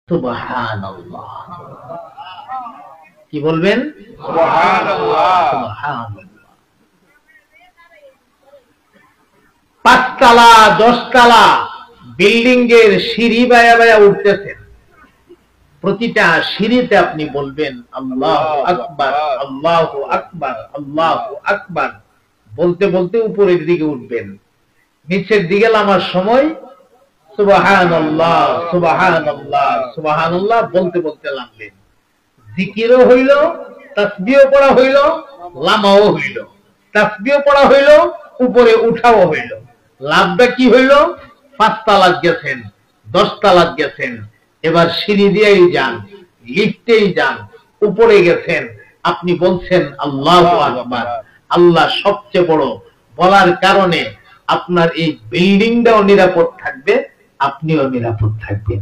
সুবহানাল্লাহ। কি বলবেন? সুবহানাল্লাহ। সুবহানাল্লাহ। 5 তলা 10 তলা বিল্ডিং এর সিঁড়ি বায়া বায়া উঠতেছেন, প্রতিটা সিঁড়িতে আপনি বলবেন আল্লাহু আকবার, আল্লাহু আকবার, আল্লাহু আকবার। বলতে বলতে উপরের দিকে উঠবেন, নিচের দিকে নামার সময় সুবহানাল্লাহ সুবহানাল্লাহ সুবহানাল্লাহ বলতে বলতে নামবেন। জিকিরও হইল, তাসবিহও পড়া হইল, লামাও হইল। তাসবিহ পড়া হইল, উপরে উঠাও হইল। লাভটা কি হইল? 5 তালাক গেছেন, 10 তালাক গেছেন, এবার সিঁড়ি দিয়েই যান, লিফটেই যান, উপরে গেছেন, আপনি বলছেন আল্লাহু আকবার। আল্লাহ সবচেয়ে বড় বলার কারণে আপনার এই বিল্ডিংটাও নিরাপদ থাকবে, আপনিও নিরাপদ থাকবেন।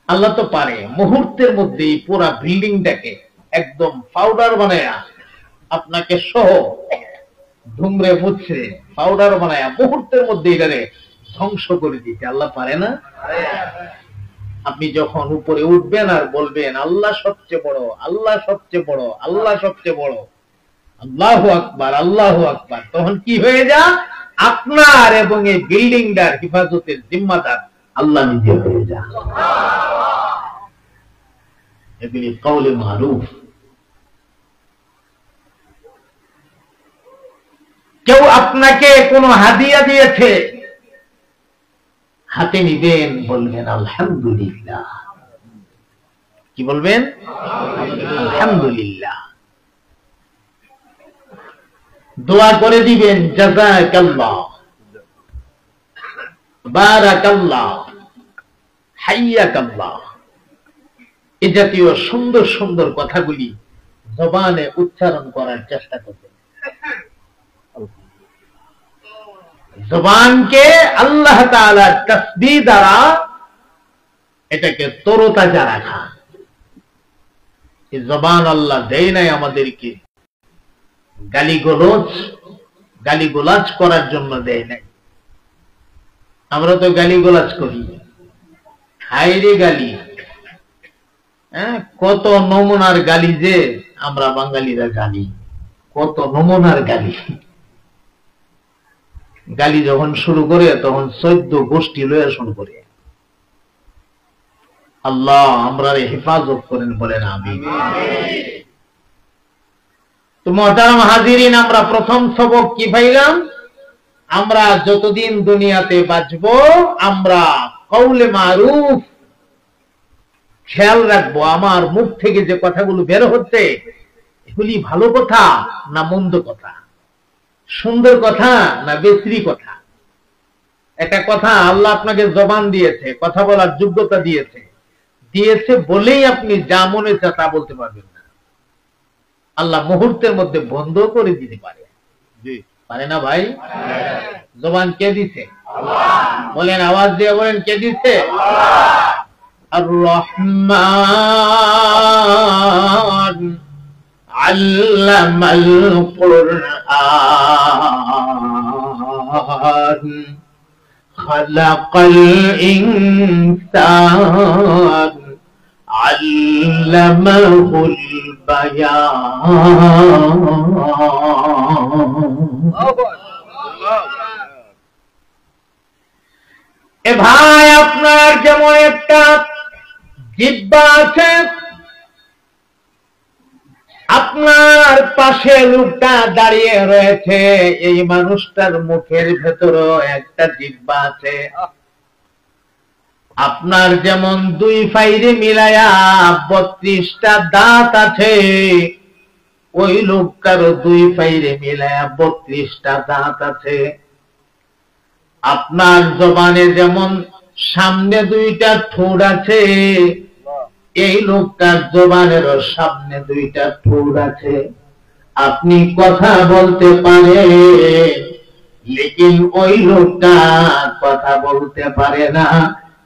আল্লাহ তো পারে মুহূর্তের মধ্যে এই পুরা বিল্ডিংটাকে একদম পাউডার বানায়া আপনাকে সহ ধুমরে মুছরে পাউডার বানায়া মুহূর্তের মধ্যে এটারে ধ্বংস করে দিতে আল্লাহ পারে না? আপনি যখন উপরে উঠবেন আর বলবেন আল্লাহ সবচেয়ে বড়, আল্লাহ সবচেয়ে বড়, আল্লাহ সবচেয়ে বড়, আল্লাহু আকবার, আল্লাহু আকবার, তখন কি হয়ে যা? আপনার এবং এই বিল্ডিংটার হেফাজতের জিম্মাদার আল্লাহ নিজে হয়ে যা। এগুলি কওলে মারুফ। কেউ আপনাকে কোনো হাদিয়া দিয়েছে, হাতে নিবেন, বলবেন আলহামদুলিল্লাহ। কি বলবেন? আলহামদুলিল্লাহ। দোয়া করে দিবেন জাযাকাল্লাহ, বারাকাল্লাহ, হাইয়াকাল্লাহ। এই জাতীয় সুন্দর সুন্দর কথাগুলি জবানে উচ্চারণ করার চেষ্টা করবেন। জবানকে আল্লাহ তাআলার তাসবিহ দ্বারা এটাকে তরতাজা রাখা। এই জবান আল্লাহ দেয় নাই আমাদেরকে গালিগোলাজ করার জন্য দেয় নাই। আমরা তো গালিগোলাজ করি, হায়রে গালি। কত নমুনার গালি যে আমরা বাঙালিরা গালি, কত নমুনার গালি। গালি যখন শুরু করে তখন 14 গোষ্ঠী লয়ে শুরু করে। আল্লাহ আমরা হেফাজত করেন, বলেন আমিন। তো মুহতারাম হাজিরিন, আমরা প্রথম সবক কি পাইলাম? আমরা যতদিন দুনিয়াতে বাঁচব আমরা কওলে মারুফ খেয়াল রাখবো। আমার মুখ থেকে যে কথাগুলো বের হচ্ছে এগুলি ভালো কথা না মন্দ কথা, সুন্দর কথা না বিশ্রী কথা। একটা কথা, আল্লাহ আপনাকে জবান দিয়েছে, কথা বলার যোগ্যতা দিয়েছে, দিয়েছে বলেই আপনি যা মনে চায় তা বলতে পারবেন না। আল্লাহ মুহূর্তের মধ্যে বন্ধ করে দিতে পারে, পারে না ভাই? জবান কে দিছে? বলেন, আওয়াজ দিয়ে বলেন, কে দিছে? আর রহমান আল্লামাল কুরআন খালাকাল ইনসান আল্লামাহুল বায়ান। এ ভাই, আপনার যেমন একটা জিহ্বা আছে, আপনার পাশে লোকটা দাঁড়িয়ে রয়েছে, এই মানুষটার মুখের ভেতরও একটা জিহ্বা আছে। আপনার যেমন 2 ফাইরে মিলায়া 32টা দাঁত আছে, ওই লোকটারও 2 ফাইরে মিলায়া 32টা দাঁত আছে। আপনার জবানে যেমন সামনে 2টা ঠোঁট আছে, এই লোকটার জবানেরও সামনে 2টা ঠোঁট আছে। আপনি কথা বলতে পারেন, লেকিন ওই লোকটা কথা বলতে পারে না।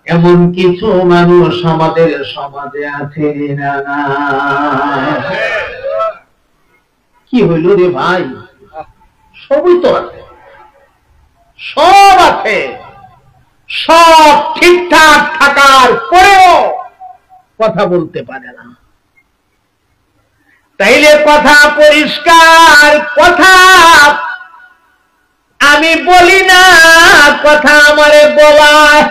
এমন কিছু মানুষ আমাদের সমাজে আছে না? কি হইল রে ভাই? সবই তো আছে, সব আছে, সব ঠিকঠাক থাকার পরেও কথা বলতে পারে না। তাইলে কথা পরিষ্কার, কথা আমি বলি না, কথা আমারে বলায়।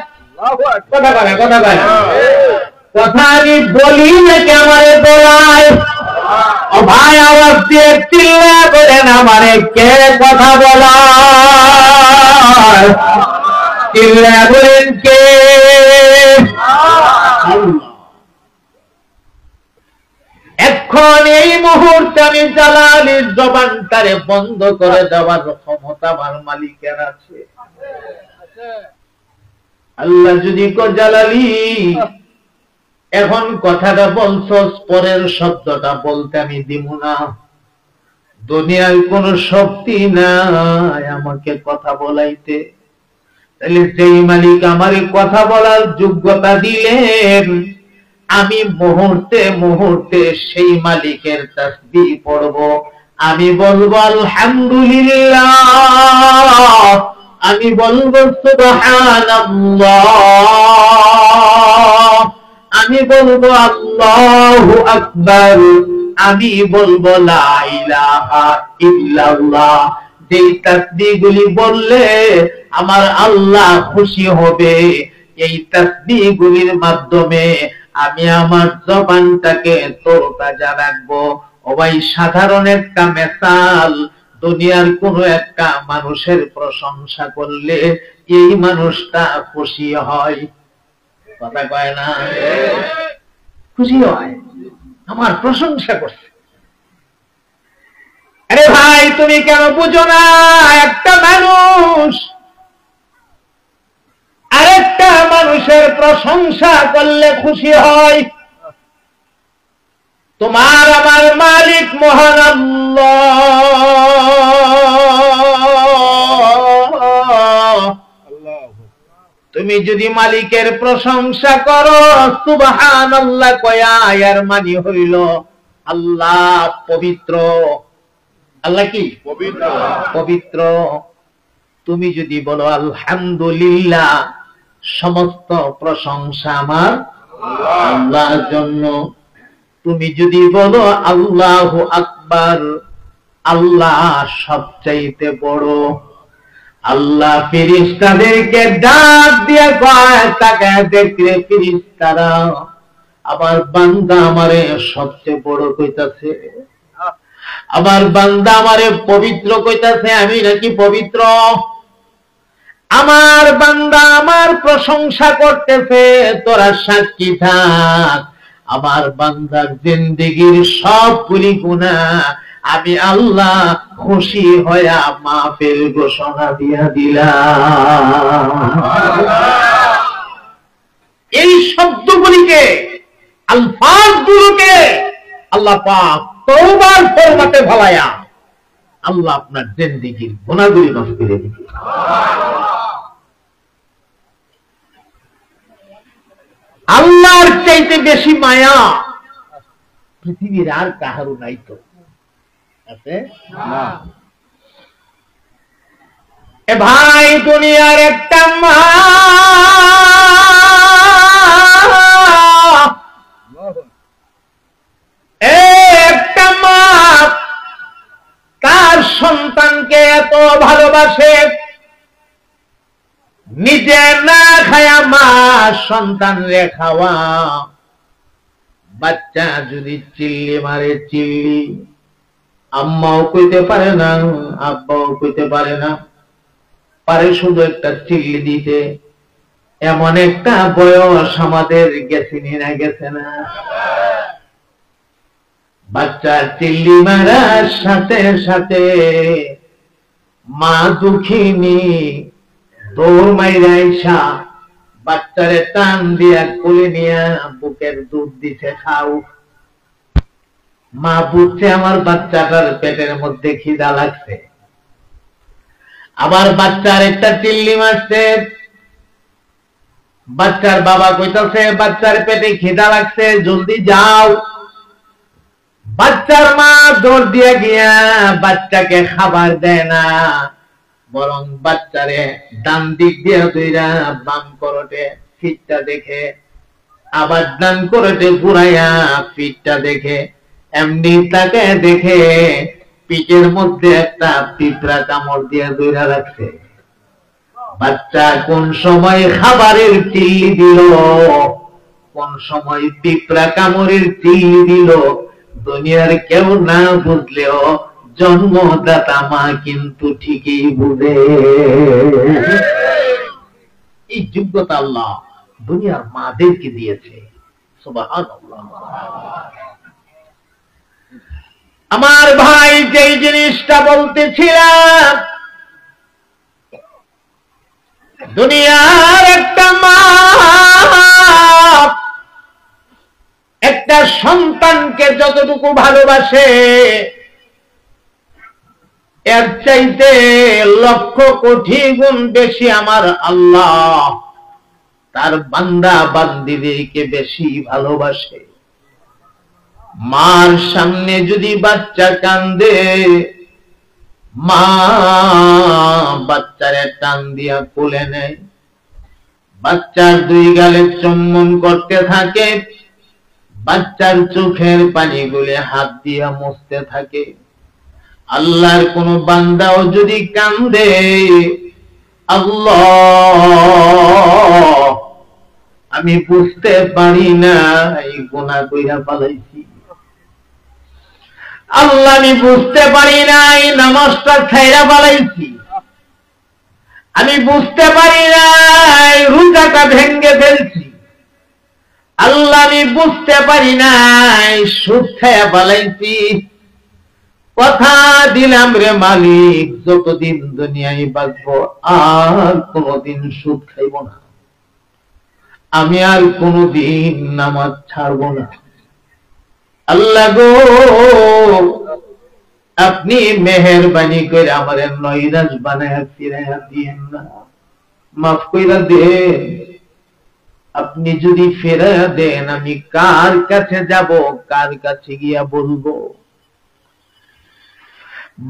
কথা বলে, কথা বলে, কথা আমি বলি নাকি আমারে বলায়? ও ভাই, আওয়াজ দিয়ে চিল্লা বলেন, আমারে কে কথা বলায়? চিল্লা বলেন কে? এখন এই মুহূর্তে আমি জালালির জবানটারে বন্ধ করে দেওয়ার ক্ষমতা আমার মালিকের আছে। আল্লাহ যদি কো জালালি এখন কথাটা বলছস, পরের শব্দটা বলতে আমি দিব না, দুনিয়ায় কোন শক্তি নাই আমাকে কথা বলাইতে। তাহলে যেই মালিক আমারে কথা বলার যোগ্যতা দিলেন, আমি মুহূর্তে মুহূর্তে সেই মালিকের তাসবিহ পড়ব। আমি বলবো আলহামদুলিল্লাহ, আমি বলবো সুবহানাল্লাহ, আমি বলবো আল্লাহু আকবার, আমি বলবো লা ইলাহা ইল্লাল্লাহ। যেই তাসবিহগুলি বললে আমার আল্লাহ খুশি হবে, এই তাসবিহগুলির মাধ্যমে আমি আমার জবানটাকে তরতাজা রাখবো। ও ভাই, সাধারণ একটা মেসাল, দুনিয়ার কোন একটা মানুষের প্রশংসা করলে এই মানুষটা খুশি হয়, কথা কয় না? খুশি হয়, আমার প্রশংসা করছে। আরে ভাই, তুমি কেন বুঝো না? একটা মানুষ আরেকটা মানুষের প্রশংসা করলে খুশি হয়। তোমার আমার মালিক মহান আল্লাহ। তুমি যদি মালিকের প্রশংসা করো, সুবহানাল্লাহ কয়া, এর মানে হইল আল্লাহ পবিত্র। আল্লাহ কি পবিত্র? পবিত্র। তুমি যদি বলো আলহামদুলিল্লাহ, সমস্ত প্রশংসা আমার আল্লাহর জন্য। তুমি যদি বলো আল্লাহু আকবার, আল্লাহ সবচাইতে বড়। আল্লাহ ফেরেশতাদেরকে ডাক দিয়ে কয়, তাকায় দেখলে ফেরেশতারা আমার বান্দা আমারে সবচেয়ে বড় কইতাছে, আমার বান্দা আমারে পবিত্র কইতাছে। আমি নাকি পবিত্র? আমার বান্দা আমার প্রশংসা করতেছে, তোরা সাক্ষী থাক। আমার বান্দার জিন্দেগীর সবগুলি গুনাহ আমি আল্লাহ খুশি হইয়া মাফের ঘোষণা দিয়া দিলাম। এই শব্দগুলিকে, আলফাজগুলোকে আল্লাহ পাক তওবার ফরমাতে ফলায়া আল্লাহ আপনার জিন্দেগীর গুনাহগুলি মাফ করে দিবেন। আল্লাহর চাইতে বেশি মায়া পৃথিবীর আর কাহারও নাই। তো আছে না? এ ভাই, দুনিয়ার একটা মা, একটা মা তার সন্তানকে এত ভালোবাসে, নিজে না খায়া মা সন্তান রে খাওয়া। বাচ্চা যদি চিল্লি মারে, চিল্লি আম্মাও কইতে পারে না, আব্বাও কইতে পারে না, পারে শুধু একটা চিল্লি দিতে। এমন একটা বয়স আমাদের গেছে না, গেছে না? বাচ্চার চিল্লি মারার সাথে সাথে মা দুঃখিনী দৌড় মাইরা আইসা বাচ্চারে টান দিয়া কোলে নিয়া বুকের দুধ দিছে, খাও। মা বুঝছে আমার বাচ্চাটার পেটের মধ্যে খিদা লাগছে, আবার বাচ্চার একটা চিল্লি মারছে। বাচ্চার বাবা কইতাছে, বাচ্চার পেটে খিদা লাগছে, জলদি যাও। বাচ্চার মা দৌড় দিয়ে গিয়া বাচ্চাকে খাবার দেয় না, বরং বাচ্চারে ডান দিক দিয়ে দুইরা বাম করতে ফিটটা দেখে, আবার ডান করতে ঘুরাইয়া ফিটটা দেখে, এমনি তাকে দেখে পিঠের মধ্যে একটা পিঁপড়া কামড় দিয়ে ধইরা রাখছে। বাচ্চা কোন সময় খাবারের চিল্লি দিল, কোন সময় পিঁপড়া কামড়ের চিল্লি দিল, দুনিয়ার কেউ না বুঝলেও জন্মদাতা মা কিন্তু ঠিকই বুঝে। এই যোগ্যতা আল্লাহ দুনিয়ার মাদেরকে দিয়েছে। সুবহানাল্লাহ। আমার ভাই যেই জিনিসটা বলতেছিলাম, দুনিয়ার একটা মা একটা সন্তানকে যতটুকু ভালোবাসে, এর চাইতে লক্ষ কোটি গুণ বেশি আমার আল্লাহ তার বান্দা বান্দিদেরকে বেশি ভালোবাসে। মার সামনে যদি বাচ্চা কান্দে, মা বাচ্চারে টান দিয়া কোলে নেয়, বাচ্চার দুই গালে চুম্বন করতে থাকে, বাচ্চার চোখের পানিগুলি হাত দিয়া মুছতে থাকে। আল্লাহর কোন বান্দাও যদি কান্দে, আল্লাহ আমি বুঝতে পারি না এই গুনাহ কইরা পালাইছি, আল্লাহ আমি বুঝতে পারি না এই নামাজটা ছাইরা পালাইছি, আমি বুঝতে পারি না এই রোজাটা ভেঙে ফেলছি, আল্লাহ আমি বুঝতে পারি না এই সুদ খাইয়া পালাইছি। কথা দিলাম রে মালিক, যতদিন দুনিয়ায় বাঁচবো আর কোনদিন সুদ খাইব না, আমি আর কোনদিন নামাজ ছাড়বো না। আল্লাহ গো আপনি মেহেরবানি করে আমারে নৈরাজ বানায়া ফিরাইয়া দিয়েন না, মাফ কইরা দেন। আপনি যদি ফিরাইয়া দেন আমি কার কাছে যাব, কার কাছে গিয়া বলবো?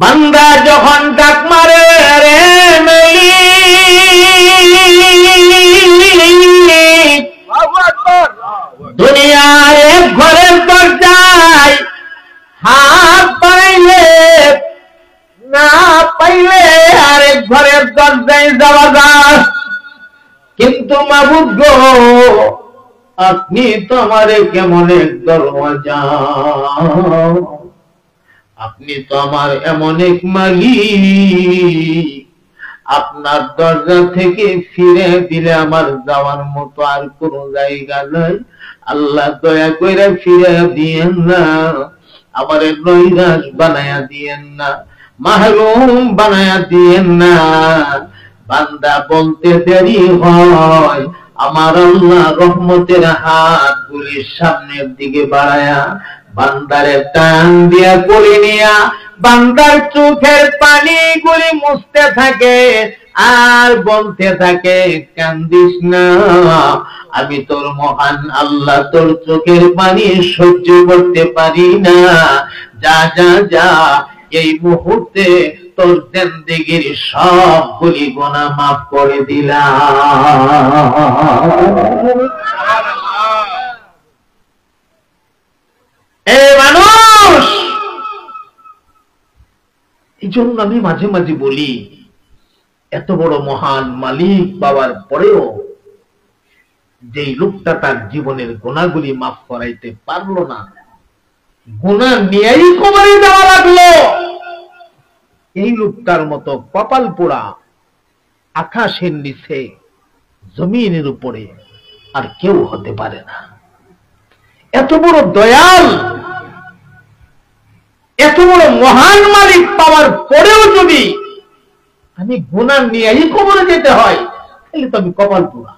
বান্দা যখন ডাক মারে, রে মালিক, দুনিয়ার এক ঘরের দরজায় হাত পাইলে না পাইলে আরেক ঘরের দরজায় যাওয়া যায়, কিন্তু মাবুদ গো আপনি তো আমারে কেমন এক দরওয়াজা, আপনি তো আমার এমন এক মালিক, আপনার দরজা থেকে ফিরে দিলে আমার যাওয়ার মতো আর কোন জায়গা নাই। আল্লাহ দয়া কইরা ফিরে দিয়েন না, আমারে নৈরাশ বানায়া দিয়েন না, মাহরুম বানায়া দিয়েন না। বান্দা বলতে দেরি হয়, আমার আল্লাহ রহমতের হাত গুলি সামনের দিকে বাড়ায়া বান্দারে টান দিয়া কোলে নিয়া বান্দার চোখের পানি গুলি মুছতে থাকে আর বলতে থাকে, কান্দিস না, আমি তোর মহান আল্লাহ, তোর চোখের পানি সহ্য করতে পারি না, যা যা যা, এই মুহূর্তে তোর জিন্দেগীর সবগুলি গুনাহ মাফ করে দিলাম। এই মানুষ, এই জন্য আমি মাঝে মাঝে বলি, এত বড় মহান মালিক পাওয়ার পরেও যে লোকটা তার জীবনের গুনাহগুলি মাফ করাইতে পারলো না, গুনাহ নিয়েই কবরে দেওয়া লাগলো, এই লোকটার মতো কপাল পোড়া আকাশের নিচে জমিনের উপরে আর কেউ হতে পারে না। এত বড় দয়াল, এত বড় মহান মালিক পাওয়ার পরেও যদি আমি গুনাহ নিয়েই কবরে যেতে হয়, তাহলে তো আমি কপাল পোড়া।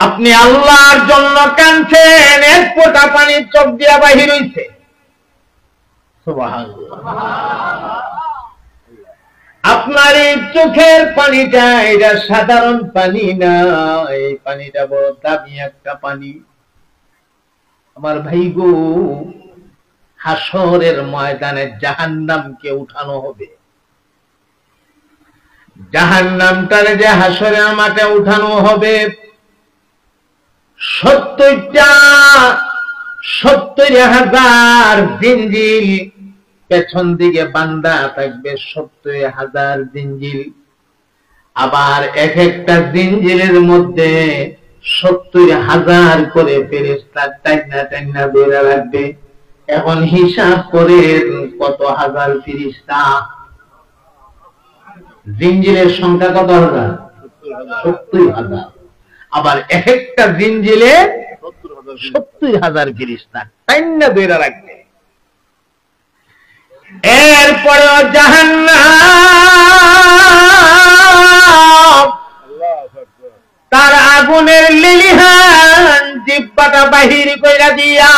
আপনি আল্লাহর জন্য কাঁদছেন, এক ফোঁটা পানি চোখ দিয়া বাহির হইছে, সুবহানাল্লাহ। আপনার এই চোখের পানিটা এটা সাধারণ পানি না, এই পানিটা বড় দামি একটা পানি। আমার ভাই গো, হাসরের ময়দানে জাহান্নামকে উঠানো হবে। জাহান্নামটারে যে হাসরের মাঠে উঠানো হবে, 70,000 জিঞ্জির পেছন দিকে বান্ধা থাকবে, 70,000 জিঞ্জির। আবার এক একটা জিঞ্জিরের মধ্যে 70,000 করে ফেরেশতা টাইনা টাইনা ধরে রাখবে। এখন হিসাব করে কত হাজার ফেরেশতা? জিঞ্জিরের সংখ্যা কত হাজার? 70,000। আবার এক একটা জিঞ্জিরে 70,000 ফেরেশতা টাইনা ধরে রাখবে। এরপরে জাহান্নাম তার আগুনের লিলিহান জিহ্বাটা বাহির কইরা দিয়া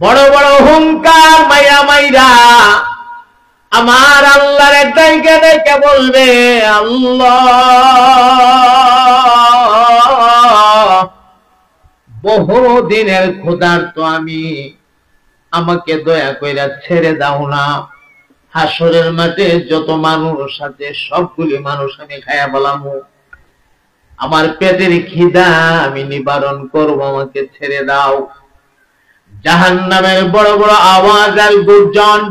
বড় বড় হুঙ্কার মাইরা মাইরা আমার আল্লাহর ডাইকে ডাইকে বলবে, আল্লাহ, বহুদিনের ক্ষুধার্ত আমি, আমাকে দয়া কইরা ছেড়ে দাও না। হাসরের মাঠে যত মানুষ আছে সবগুলি মানুষ আমি খায়া বলামু, আমার পেটের খিদা আমি নিবারণ করব, আমাকে ছেড়ে দাও। জাহান্নামের বড় বড় আওয়াজ আর গর্জন,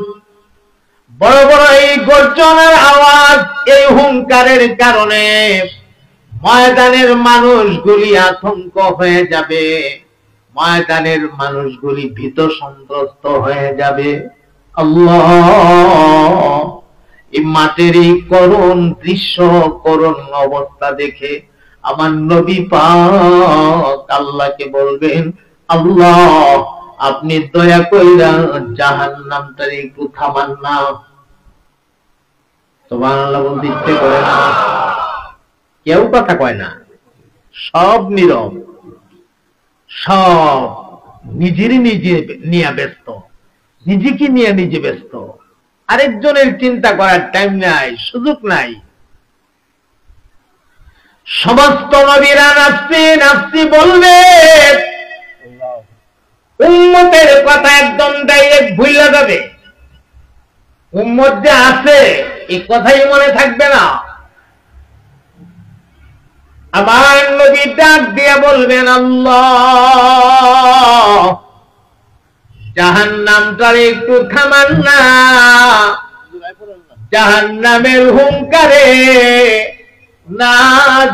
বড় বড় এই গর্জনের আওয়াজ, এই হুঙ্কারের কারণে ময়দানের মানুষগুলি আতঙ্ক হয়ে যাবে, ময়দানের মানুষগুলি ভীত সন্ত্রস্ত হয়ে যাবে। আল্লাহ, এই মাঠের এই করুণ দৃশ্য, করুণ অবস্থা দেখে আমার নবী পাক আল্লাহকে বলবেন, আল্লাহ, আপনি দয়া কইরা জাহান্নামটারে একটু থামান না। সুবহানাল্লাহ বলতে ইচ্ছে করে না, কেউ কথা কয় না, সব নীরব, সব নিজেরই নিজে নিয়ে ব্যস্ত, নিজেকে নিয়ে নিজে ব্যস্ত, আরেকজনের চিন্তা করার টাইম নাই, সুযোগ নাই। সমস্ত নবীরা নাফসি নাফসি বলবে, উম্মতের কথা একদম ডাইরেক্ট ভুলে যাবে। উম্মত যে আছে এই কথাই মনে থাকবে না। আমার নবী ডাক দিয়ে বলবেন, আল্লাহ, জাহান্নামটারে একটু থামান না, জাহান্নামের হুঙ্কারে না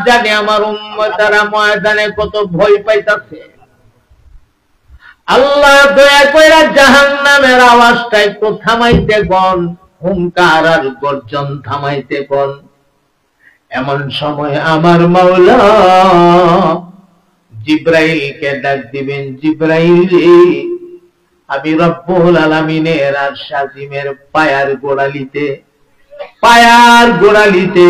জানি আমার উম্মতেরা ময়দানে কত ভয় পাইতাছে। আল্লাহ দয়া কইরা জাহান্নামের আওয়াজটা একটু থামাইতে গন, হুঙ্কার আর গর্জন থামাইতে গন। এমন সময় আমার মাওলা জিব্রাইলকে ডাক দিবেন, জিব্রাইল, আমি রব্বুল আলামিনের আরশ আজিমের পায়ার গোড়ালিতে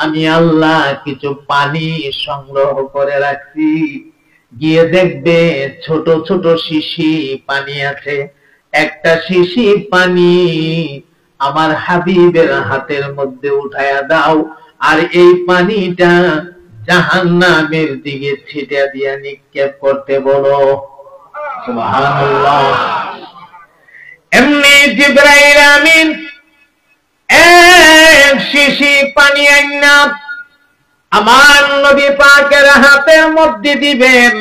আমি আল্লাহ কিছু পানি সংগ্রহ করে রাখছি। গিয়ে দেখবে ছোট ছোট শিশি পানি আছে, একটা শিশি পানি আমার হাবিবের হাতের মধ্যে উঠায়া দাও, আর এই পানিটা জাহান্নামের দিকে ছিটা দিয়া নিক্ষেপ করতে বলো। সুবহানাল্লাহ। এমনি জিবরাইল আমিন এক শিশি পানি আইনা আমার নবী পাকের হাতের মধ্যে দিবেন।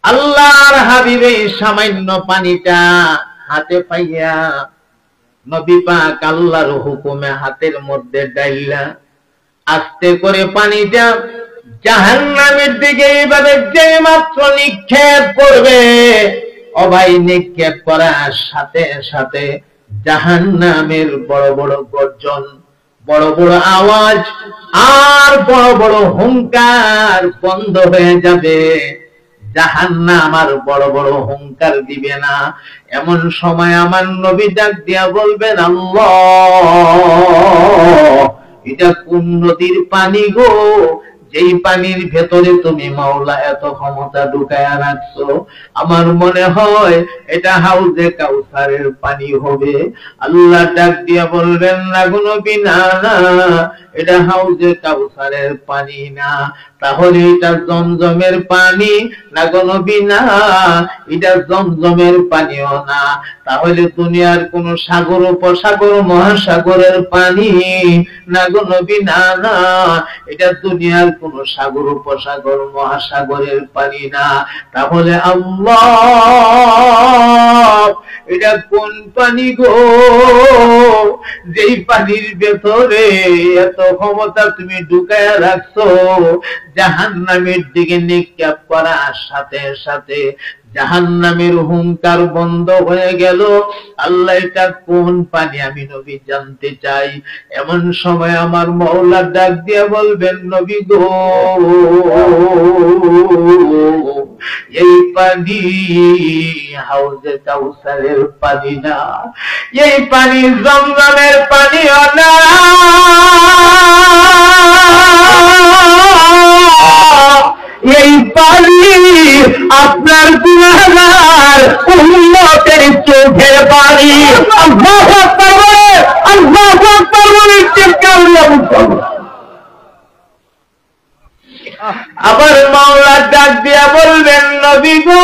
আল্লাহর হাবিবে সামান্য পানিটা হাতে পাইয়া নবী পাক আল্লাহর হুকুমে হাতের মধ্যে ডাইলা আস্তে করে পানিটা জাহান্নামের দিকে এইভাবে যে মাত্র নিক্ষেপ করবে, ও ভাই, নিক্ষেপ করার সাথে সাথে জাহান্নামের বড় বড় গর্জন, বড় বড় আওয়াজ আর বড় বড় হুঙ্কার বন্ধ হয়ে যাবে। জাহান্নাম আর বড় বড় হুঙ্কার দিবে না। এমন সময় আমার নবী ডাক দিয়া বলবেন, আল্লাহ, এটা কোন নদীর পানি গো, যেই পানির ভেতরে তুমি মাওলা এত ক্ষমতা ঢুকায়া রাখছো? আমার মনে হয় এটা হাউজে কাউসারের পানি হবে। আল্লাহ ডাক দিয়া বলবেন, না গো নবী, না, এটা হাউজে কাউসারের পানি না, তাহলে এটা জমজমের পানি না গো নবী? না, এটা জমজমের পানিও না। তাহলে দুনিয়ার কোন সাগর উপসাগর মহাসাগরের পানি না গো নবী? না, না, এটা দুনিয়ার কোন সাগর উপসাগর মহাসাগরের পানি না। তাহলে আল্লাহ এটা কোন পানি গো, যেই পানির ভেতরে এত ক্ষমতা তুমি ঢুকায়া রাখছো, জাহান্নামের দিকে নিক্ষেপ করার সাথে সাথে জাহান্নামের হুঙ্কার বন্ধ হয়ে গেল। আল্লাহ এটা কোন পানি আমি নবী জানতে চাই। এমন সময় আমার মাওলা ডাক দিয়ে বলবেন, নবী গো, এই পানি হাউজে কাউসারের পানি না, এই পানি জমজমের পানিও না, এই পানি আপনার গুনাহগার উম্মতের চোখের পানি। আল্লাহু আকবার বলে, আল্লাহু আকবার বলে চিৎকার দিয়ে বলুন। আবার মাওলা ডাক দিয়া বলবেন, নবী গো,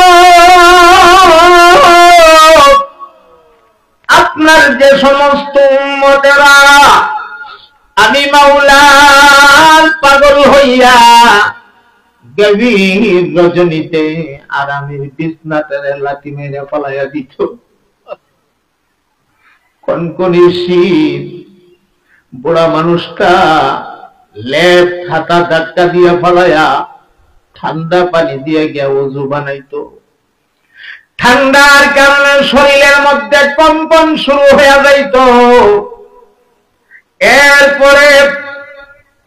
আপনার যে সমস্ত উম্মতেরা আমি মাওলা পাগল হইয়া গভীর রজনীতে আরামের বিছনাতে লাথি মেরে ফলাইয়া দিত, কনকনে শীত, বুড়া মানুষটা লেপ খাতা ধাক্কা দিয়ে ফলাইয়া ঠান্ডা পানি দিয়ে গিয়া ওযু বানাইতো। ঠান্ডার কারণে শরীরের মধ্যে কম্পন শুরু হয়ে যাইত। এরপরে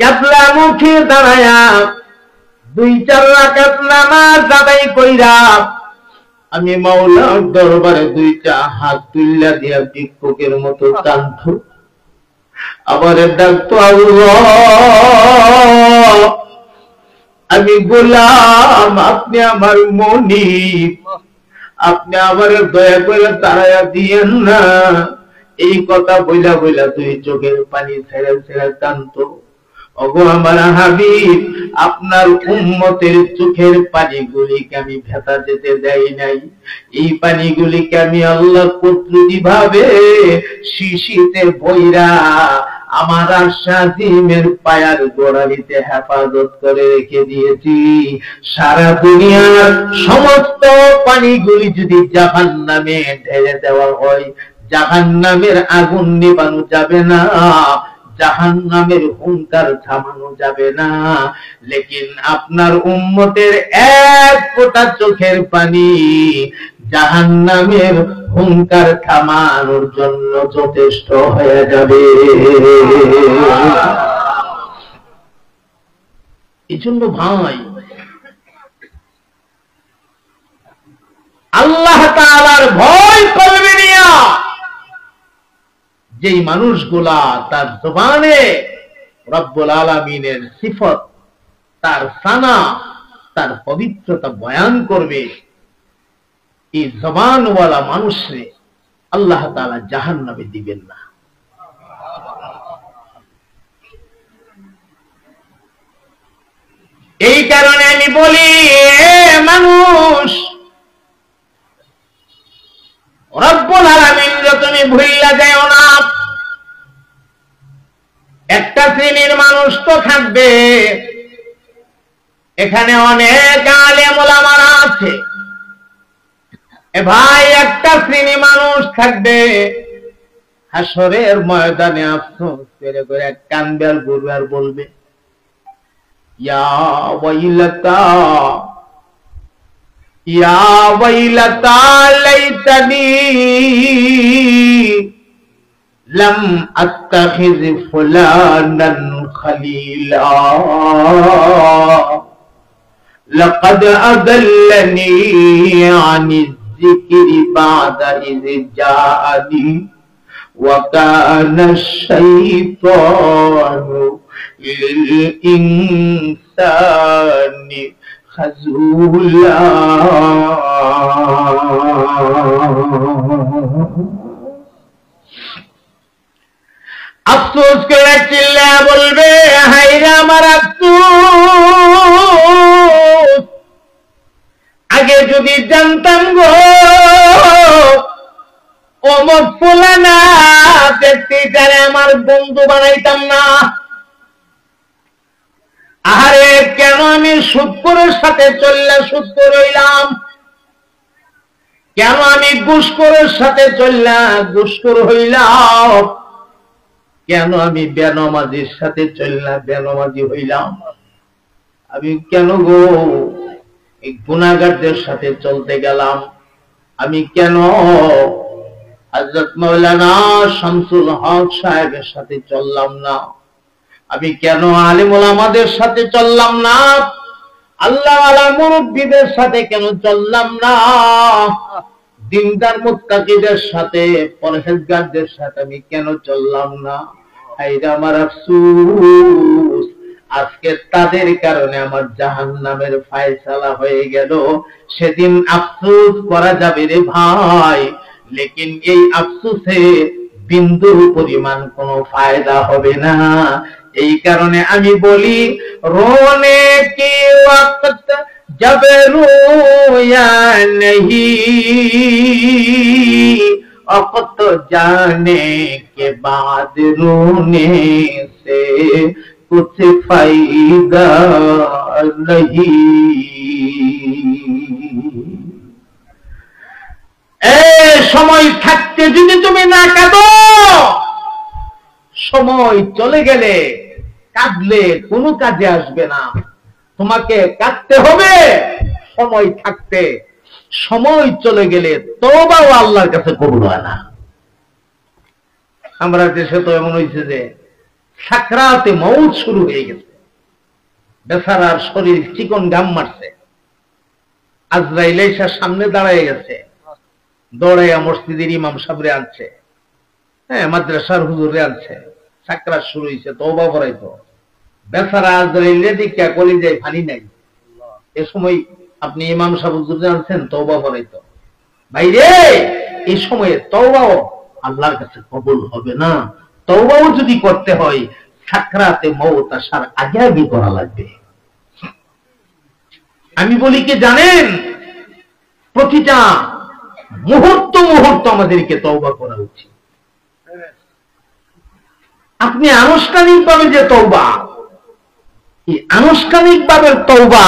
ক্যাবলা মুখে দাঁড়ায়া 2-4 রাকাত নামাজ আদায় কইরা আমি মাওলার দরবারে 2টা হাত তুইলা দিয়া ভিক্ষুকের মতো কাঁদতো। আবার ডাকতো, আল্লাহ আমি গোলাম, আপনি আমার মনিব, আপনি আমার দয়া করে তাড়াইয়া দিয়েন না। এই কথা বইলা বইলা 2 চোখের পানি ছেড়ে ছেড়ে কাঁদতো। ওগো আমার হাবিব, আপনার উম্মতের চোখের পানিগুলিকে আমি ভেতা যেতে দেই নাই। এই পানিগুলিকে আমি আল্লাহ কুদরতি ভাবে শিশিতে বইরা আমার আশাদিমের পায়ার গোড়ালিতে হেফাজত করে রেখে দিয়েছি। সারা দুনিয়ার সমস্ত পানিগুলি যদি জাহান্নামে ঢেলে দেওয়া হয়, জাহান্নামের আগুন নিভানো যাবে না, জাহান্নামের হুঙ্কার থামানো যাবে না। লেকিন আপনার উম্মতের এক ফোঁটা চোখের পানি জাহান্নামের হুঙ্কার থামানোর জন্য যথেষ্ট হয়ে যাবে। এই জন্য ভাই, আল্লাহ তাআলার ভয় কলবে নিয়া যেই মানুষগুলা তার জবানে রব্বুল আলামিনের সিফত, তার সানা, তার পবিত্রতা বয়ান করবে, এই জবানওয়ালা মানুষরে আল্লাহ তাআলা জাহান্নামে দিবেন না। এই কারণে আমি বলি, মানুষ, রব্বুল আলামিন তুমি ভুইলা যাও না। একটা শ্রেণীর মানুষ তো থাকবে, এখানে অনেক আলেম ওলামারা আছে, এ ভাই একটা শ্রেণী মানুষ থাকবে হাসরের ময়দানে আফসোস করে করে কাঁদবে আর ঘুরবে আর বলবে, ইয়া ওয়াইলাতা ইয়া ওয়াইলাতা লাইতানি লাম আত্তাখিজ ফুলানান খলিলা লাকাদ আদাল্লানি আনিজ যিকরি বাদা ইয জাআনি ওয়া কানা আশ-শাইতানু লিল ইনসানি খাযুলা। আফসোস করে চিল্লায়া বলবে হায়রে আমার আফসোস, আগে যদি জানতাম গো অমক ফুলানা দেখতে যারে আমার বন্ধু বানাইতাম না। আরে কেন আমি সুদখোরের সাথে চললে সুদখোর হইলাম, কেন আমি ঘুষখোরের সাথে চললা ঘুষখোর হইলাম, কেন আমি বেনামাজির সাথে চললা বেনামাজি হইলাম, আমি কেন গো এই গুনাহগারদের সাথে চলতে গেলাম, আমি কেন হযরত মাওলানা শামসুল হক সাহেবের সাথে চললাম না, আমি কেন আলেম ওলামাদের সাথে চললাম না, আল্লাহ ওয়ালা মুরব্বিদের সাথে কেন চললাম না, দিনদার মুত্তাকিদের সাথে পরহেজগারদের সাথে আমি কেন চললাম না। হায়রে আমার আফসোস, আজকে তাদের কারণে আমার জাহান্নামের ফায়সালা হয়ে গেল। সেদিন আফসোস করা যাবে রে ভাই, লেকিন এই আফসোসে বিন্দুর পরিমাণ কোনো ফায়দা হবে না। এই কারণে আমি বলি রোনে কি ওয়াক্ত जब रोया नहीं वक्त जाने के बाद रोने से कुछ फायदा नहीं। সময় থাকতে যদি তুমি না কাঁদো, সময় চলে গেলে কাঁদলে কোনো কাজে আসবে না। তোমাকে কাঁদতে হবে সময় থাকতে, সময় চলে গেলে তওবাও আল্লাহর কাছে কবুল হয় না। আমরা দেশে তো এমন হয়েছে যে সাকরাতে মউত শুরু হয়ে গেছে, বেচারার শরীর চিকন ঘাম মারছে, আজরাইল এসে সামনে দাঁড়ায় গেছে, দৌড়াইয়া মসজিদের ইমাম সাহেবরে আনছে, হ্যাঁ মাদ্রাসার হুজুরে আনছে, সাকরাত শুরু হয়েছে, তওবা করাইতো। বেচারা আজরাইল দিকে কলিজায় পানি নাই। এ সময় আপনি ইমাম সাহেব হুজুরে আনছেন, তওবা করাইতো। ভাই রে, এই সময়ে তওবাও আল্লাহর কাছে কবুল হবে না। তওবাও যদি করতে হয় সাকরাতে মউত আসার আগে আগে করা লাগবে। আমি বলি কি জানেন, প্রতিটা মুহূর্ত মুহূর্ত আমাদেরকে তওবা করা উচিত। আপনি আনুষ্ঠানিক ভাবে যে তওবা, এই আনুষ্ঠানিক ভাবে তওবা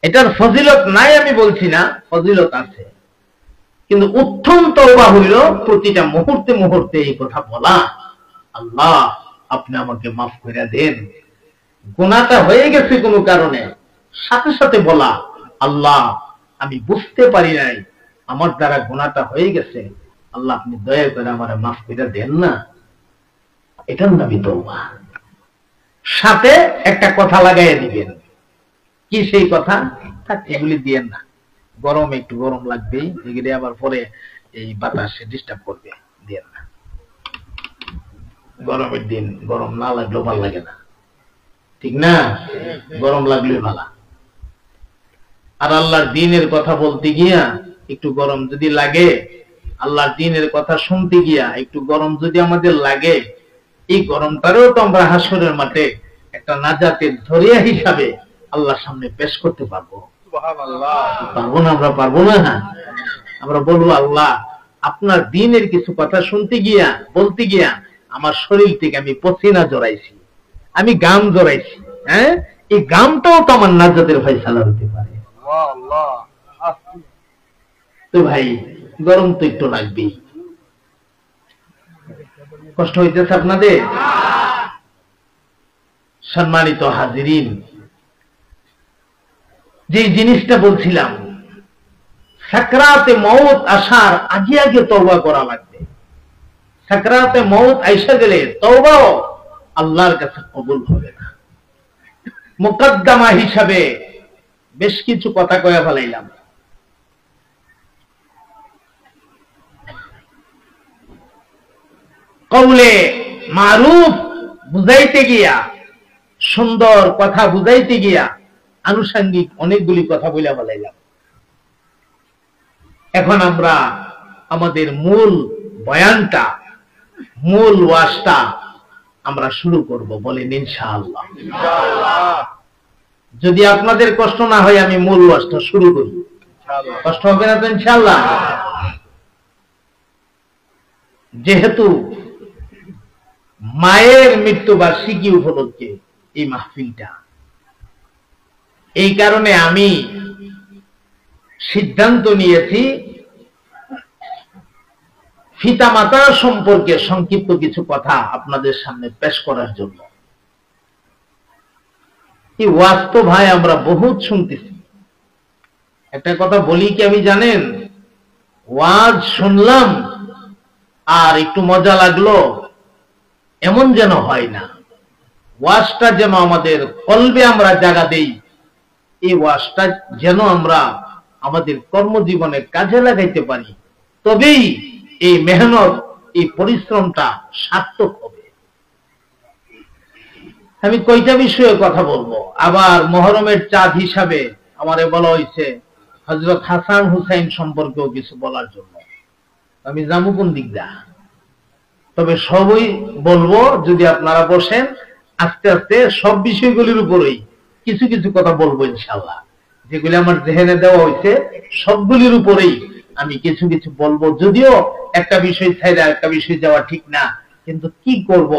এটার ফজিলত নাই আমি বলছি না, ফজিলত আছে, কিন্তু উত্তম তওবা হইল প্রতিটা মুহূর্তে মুহূর্তে এই কথা বলা, আল্লাহ আপনি আমাকে মাফ করে দেন। গুনাহটা হয়ে গেছে কোনো কারণে, সাথে সাথে বলা, আল্লাহ আমি বুঝতে পারি নাই, আমার দ্বারা গুনাহটা হয়ে গেছে, আল্লাহ আপনি দয়া করে আমারে মাফ করে দেন না। এটার নামই তওবা। সাথে একটা কথা লাগাইয়া দিবেন। কি সেই কথা? এগুলি দিয়েন না, গরম একটু গরম লাগবেই, এগুলি আবার পরে এই বাতাসে ডিস্টার্ব করবে, দিয়েন না। গরমের দিন গরম না লাগলেও ভালো লাগে না, ঠিক না? গরম লাগলে ভালো। আর আল্লাহর দ্বীনের কথা বলতে গিয়া একটু গরম যদি লাগে, আল্লাহর দ্বীনের কথা শুনতে গিয়া একটু গরম যদি আমাদের লাগে, এই গরমটারেও তো আমরা হাসরের মাঠে একটা নাজাতের ধরিয়া হিসাবে আল্লাহর সামনে পেশ করতে পারবো। পারবো না? আমরা পারবো না? আমরা বলবো আল্লাহ আপনার দ্বীনের কিছু কথা শুনতে গিয়া বলতে গিয়া আমার শরীর থেকে আমি পসিনা জড়াইছি, আমি গাম জড়াইছি, হ্যাঁ এই গামটাও তো আমার নাজাতের ফয়সালা হতে পারে। তো ভাই গরম তো একটু লাগবেই। কষ্ট হইতেছে আপনাদের? সম্মানিত হাজিরিন, যে জিনিসটা বলছিলাম, সাকরাতে মউত আসার আগে আগে তওবা করা লাগবে। সাকরাতে মউত আইসা গেলে তওবাও আল্লাহর কাছে কবুল হবে না। মুকদ্দমা হিসাবে বেশ কিছু কথা কয়া ফেলাইলাম। কওলে মারুফ বুঝাইতে গিয়া, সুন্দর কথা বুঝাইতে গিয়া আনুষঙ্গিক অনেকগুলি কথা বলে ফেলাইলাম। এখন আমরা আমাদের মূল বয়ানটা, মূল ওয়াজটা আমরা শুরু করব, বলেন ইনশাআল্লাহ। ইনশাআল্লাহ। যদি আপনাদের কষ্ট না হয় আমি মূল ওয়াজটা শুরু করি। কষ্ট হবে না তো ইনশাআল্লাহ? যেহেতু মায়ের মৃত্যুবার্ষিকী উপলক্ষে এই মাহফিলটা, এই কারণে আমি সিদ্ধান্ত নিয়েছি পিতামাতা সম্পর্কে সংক্ষিপ্ত কিছু কথা আপনাদের সামনে পেশ করার জন্য। এই ওয়াজ তো ভাই আমরা বহুত শুনতেছি। একটা কথা বলি কি আমি জানেন, ওয়াজ শুনলাম আর একটু মজা লাগলো এমন যেন হয় না। ওয়াজটা যেন আমাদের কলবে আমরা জায়গা দেই, এই ওয়াজটা যেন আমরা আমাদের কর্মজীবনে কাজে লাগাইতে পারি, তবেই এই মেহনত, এই পরিশ্রমটা সার্থক হবে। আমি কয়টা বিষয়ে কথা বলবো। আবার মহরমের চাঁদ হিসাবে আমারে বলা হয়েছে হযরত হাসান হুসাইন সম্পর্কেও কিছু বলার জন্য। আমি যাবো কোন দিক দা, তবে সবই বলবো যদি আপনারা বসেন। আস্তে আস্তে সব বিষয়গুলির উপরেই কিছু কিছু কথা বলবো ইনশাআল্লাহ। যেগুলি আমার জেহেনে দেওয়া হয়েছে সবগুলির উপরেই আমি কিছু কিছু বলবো। যদিও একটা বিষয় ছাইরা একটা বিষয় যাওয়া ঠিক না, কিন্তু কি করব,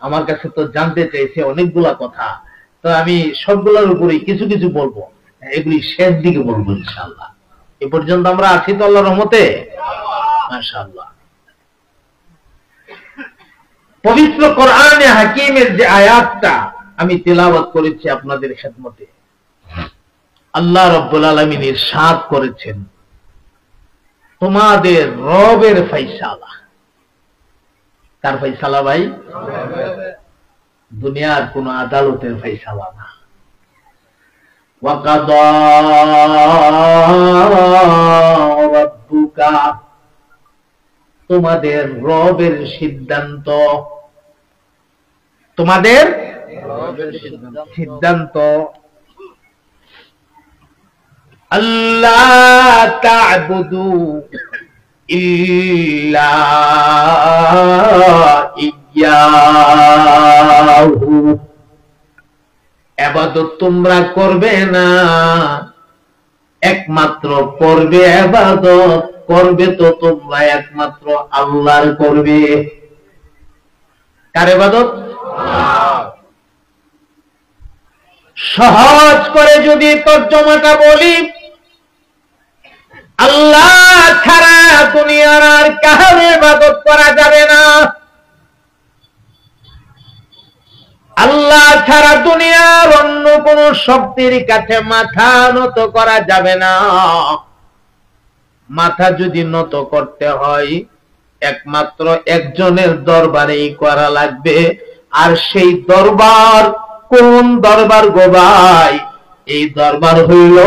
আমার কাছে তো জানতে চাইছে অনেকগুলা কথা, তো আমি সবগুলোর উপরেই কিছু কিছু বলবো। এগুলি শেষ দিকে বলবো ইনশাআল্লাহ। এ পর্যন্ত আমরা আছি তো আল্লাহর রহমতে, মাশাআল্লাহ। পবিত্র কোরআনে হাকিমের যে আয়াতটা আমি তেলাওয়াত করেছি আপনাদের খেদমতে, আল্লাহ রাব্বুল আলামিন ইরশাদ করেছেন, তোমাদের রবের ফায়সালা। কার ফায়সালা ভাই? দুনিয়ার কোন আদালতের ফায়সালা না। ওয়াকাদা রাব্বুকা, তোমাদের রবের সিদ্ধান্ত, তোমাদের সিদ্ধান্ত আল্লাহ তা'বুদু ইল্লা ইয়্যাহু, ইবাদত তোমরা করবে না, একমাত্র করবে ইবাদত করবে তো তোমরা একমাত্র আল্লাহর করবে। কার ইবাদত? সহজ করে যদি তর্জমাটা বলি, আল্লাহ ছাড়া দুনিয়ার আর কারো ইবাদত করা যাবে না। আল্লাহ ছাড়া দুনিয়ার অন্য কোন শক্তির কাছে মাথা নত করা যাবে না। মাথা যদি নত করতে হয় একমাত্র একজনের দরবারেই করা লাগবে। আর সেই দরবার কোন দরবার গো ভাই? এই দরবার হইল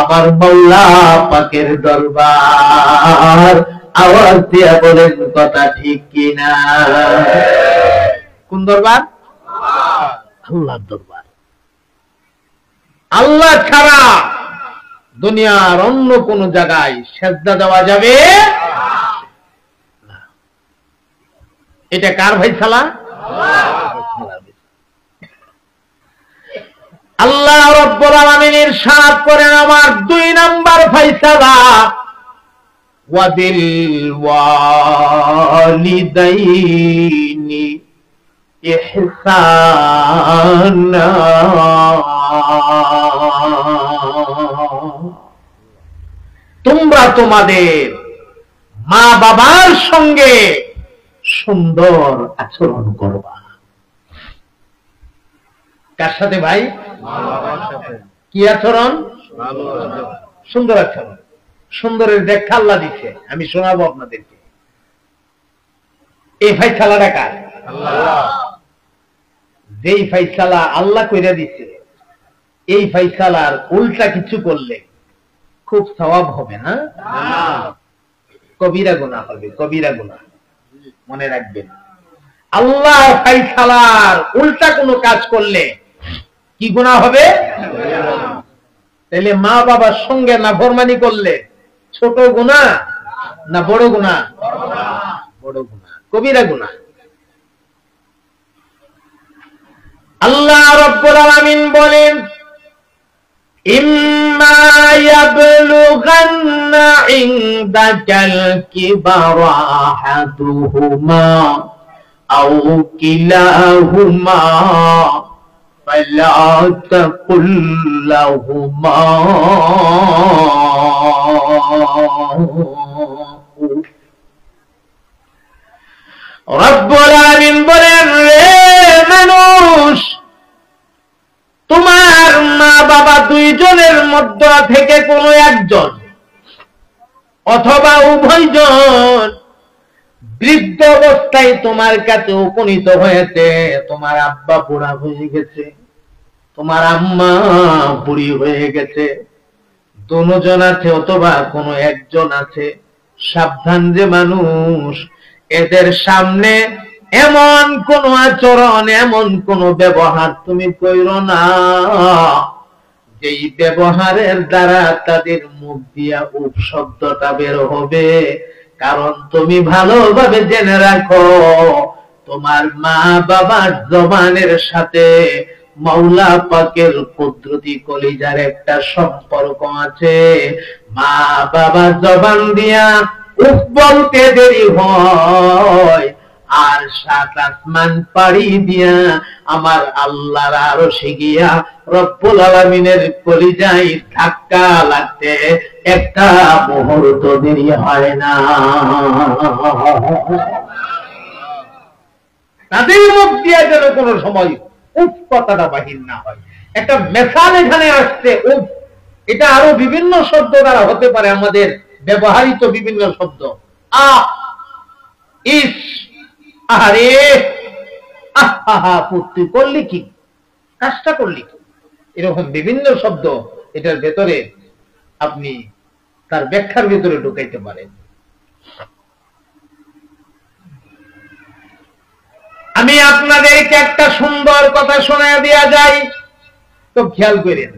আমার মাওলা পাকের দরবার। আওয়াজ দিয়া বলেন কথা ঠিক কিনা? কোন দরবার? আল্লাহর দরবার। আল্লাহ ছাড়া দুনিয়ার অন্য কোন জায়গায় সেজদা দেওয়া যাবে না। এটা কার ফায়সালা? আল্লাহ রাব্বুল আলামিন ইরশাদ করেন, আমার 2 নাম্বার ফায়সালা, ওয়াবিল ওয়ালিদাইনি ইহসানা, তোমরা তোমাদের মা বাবার সঙ্গে সুন্দর আচরণ করবা। কার সাথে ভাই? কি আচরণ? সুন্দর আচরণ। সুন্দরের ব্যাখ্যা আল্লাহ দিচ্ছে, আমি শোনাবো আপনাদেরকে। এই ফায়সালাটা কার? যেই ফায়সালা আল্লাহ কইরা দিচ্ছে, এই ফায়সালার উল্টা কিছু করলে খুব সওয়াব হবে না, কবিরা গুনাহ হবে। কবিরা গুনাহ মনে রাখবেন। আল্লাহ ফায়সালার উল্টা কোনো কাজ করলে কি গুনাহ হবে? তাহলে মা বাবার সঙ্গে নাফরমানি করলে ছোট গুনাহ না বড় গুনাহ? বড় গুনাহ, কবিরা গুনাহ। আল্লাহ রাব্বুল আলামিন বলেন, ইম্মা ইয়াবলুগান্না ইনদাকাল কিবারা আহাদুহুমা আও কিলাহুমা ফালা তাকুল লাহুমা রব্বুল আলামিন বলেন, রে মানুষ, তোমার মা বাবা দুইজনের মধ্য থেকে কোনো একজন অথবা উভয়জন বৃদ্ধ অবস্থায় তোমার কাছে উপনীত হয়েছে। তোমার আব্বা বুড়া হয়ে গেছে, তোমার আম্মা বুড়ি হয়ে গেছে, দুজন আছে অথবা কোনো একজন আছে। সাবধান যে মানুষ, এদের সামনে এমন কোন আচরণ, এমন কোন ব্যবহার তুমি কইরো না যেই ব্যবহারের দ্বারা তাদের মুখ দিয়া উপ শব্দটা বের হবে। কারণ তুমি ভালোভাবে জেনে রাখো, তোমার মা বাবার জবানের সাথে মাওলা পাকের কুদরতি কলিজার একটা সম্পর্ক আছে। মা বাবা জবান দিয়া উফ বলতে দেরি হয়, আর সাত আসমান পাড়ি দিয়া আমার আল্লাহর আরশে গিয়া রব্বুল আলামিনের কলিজায় ধাক্কা লাগতে একটা মুহূর্ত দেরি হয় না। তাদের মুখ দিয়া যেন কোনো সময় উফ কথাটা বাহির না হয়। একটা মেসাল এখানে আসছে উফ, এটা আরো বিভিন্ন শব্দ দ্বারা হতে পারে, আমাদের ব্যবহৃত বিভিন্ন শব্দ। ইস, আরে আহা, তুই করলি কি, কাজটা করলি কি, এরকম বিভিন্ন শব্দ এটার ভেতরে আপনি তার ব্যাখ্যার ভেতরে ঢুকাইতে পারেন। আমি আপনাদেরকে একটা সুন্দর কথা শোনায় দেয়া যাই, তো খেয়াল করেন।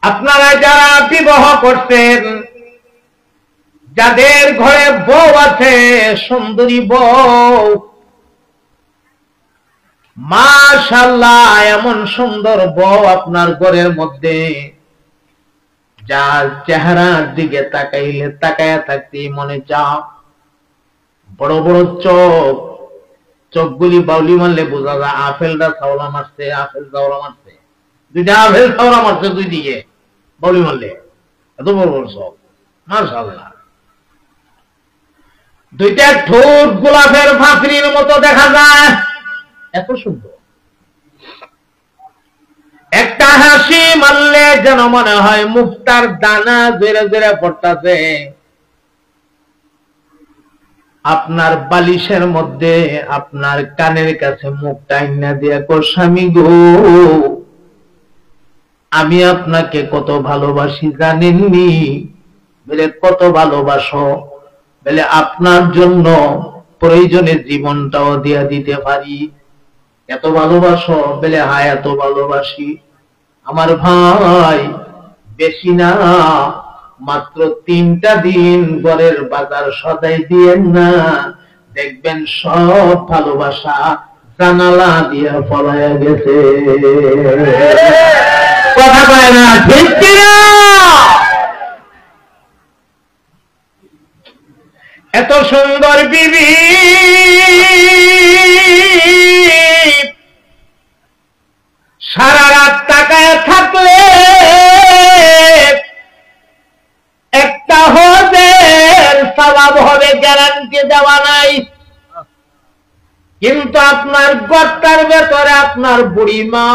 আপনারা যারা বিবাহ করছেন, যাদের ঘরে বউ আছে, সুন্দরী বউ, মাশাআল্লাহ, এমন সুন্দর বউ আপনার ঘরের মধ্যে, যার চেহারার দিকে তাকাইলে তাকায়া থাকতে মনে চাও। বড় বড় চোখ, চোখগুলি বাউলি মারলে বোঝা যায় আপেলটা ছাওলা মারছে, আপেল ছাওলা মারছে, দুইটা আপেল ছাওলা মারছে দুই দিকে বাউলি মারলে, এত বড় বড় চোখ, মাশাআল্লাহ। দুইটা ঠোঁট গোলাপের ফাঁকরির মতো দেখা যায়, এত সুন্দর। একটা হাসি মারলে যেন মনে হয় মুক্তার দানা জোরে জোরে পড়তাছে। আপনার বালিশের মধ্যে আপনার কানের কাছে মুখটা আইনা দিয়া কো, স্বামী গো, আমি আপনাকে কত ভালোবাসি জানেননি? বলে কত ভালোবাসো? বলে আপনার জন্য প্রয়োজনে জীবনটাও দিয়া দিতে পারি। এত ভালোবাসো? বলে হ্যাঁ, এত ভালোবাসি। আমার ভাই, বেশি না, মাত্র 3টা দিন ঘরের বাজার সদাই দিয়েন না, দেখবেন সব ভালোবাসা জানালা দিয়া পলায়া গেছে। কথা কয় না, ঠিক কিনা? এত সুন্দর বিবি সারা রাত তাকায় থাকলে একটা হজের সওয়াব হবে, গ্যারান্টি দেওয়া নাই। কিন্তু আপনার গর্তার ভেতরে আপনার বুড়ি মা,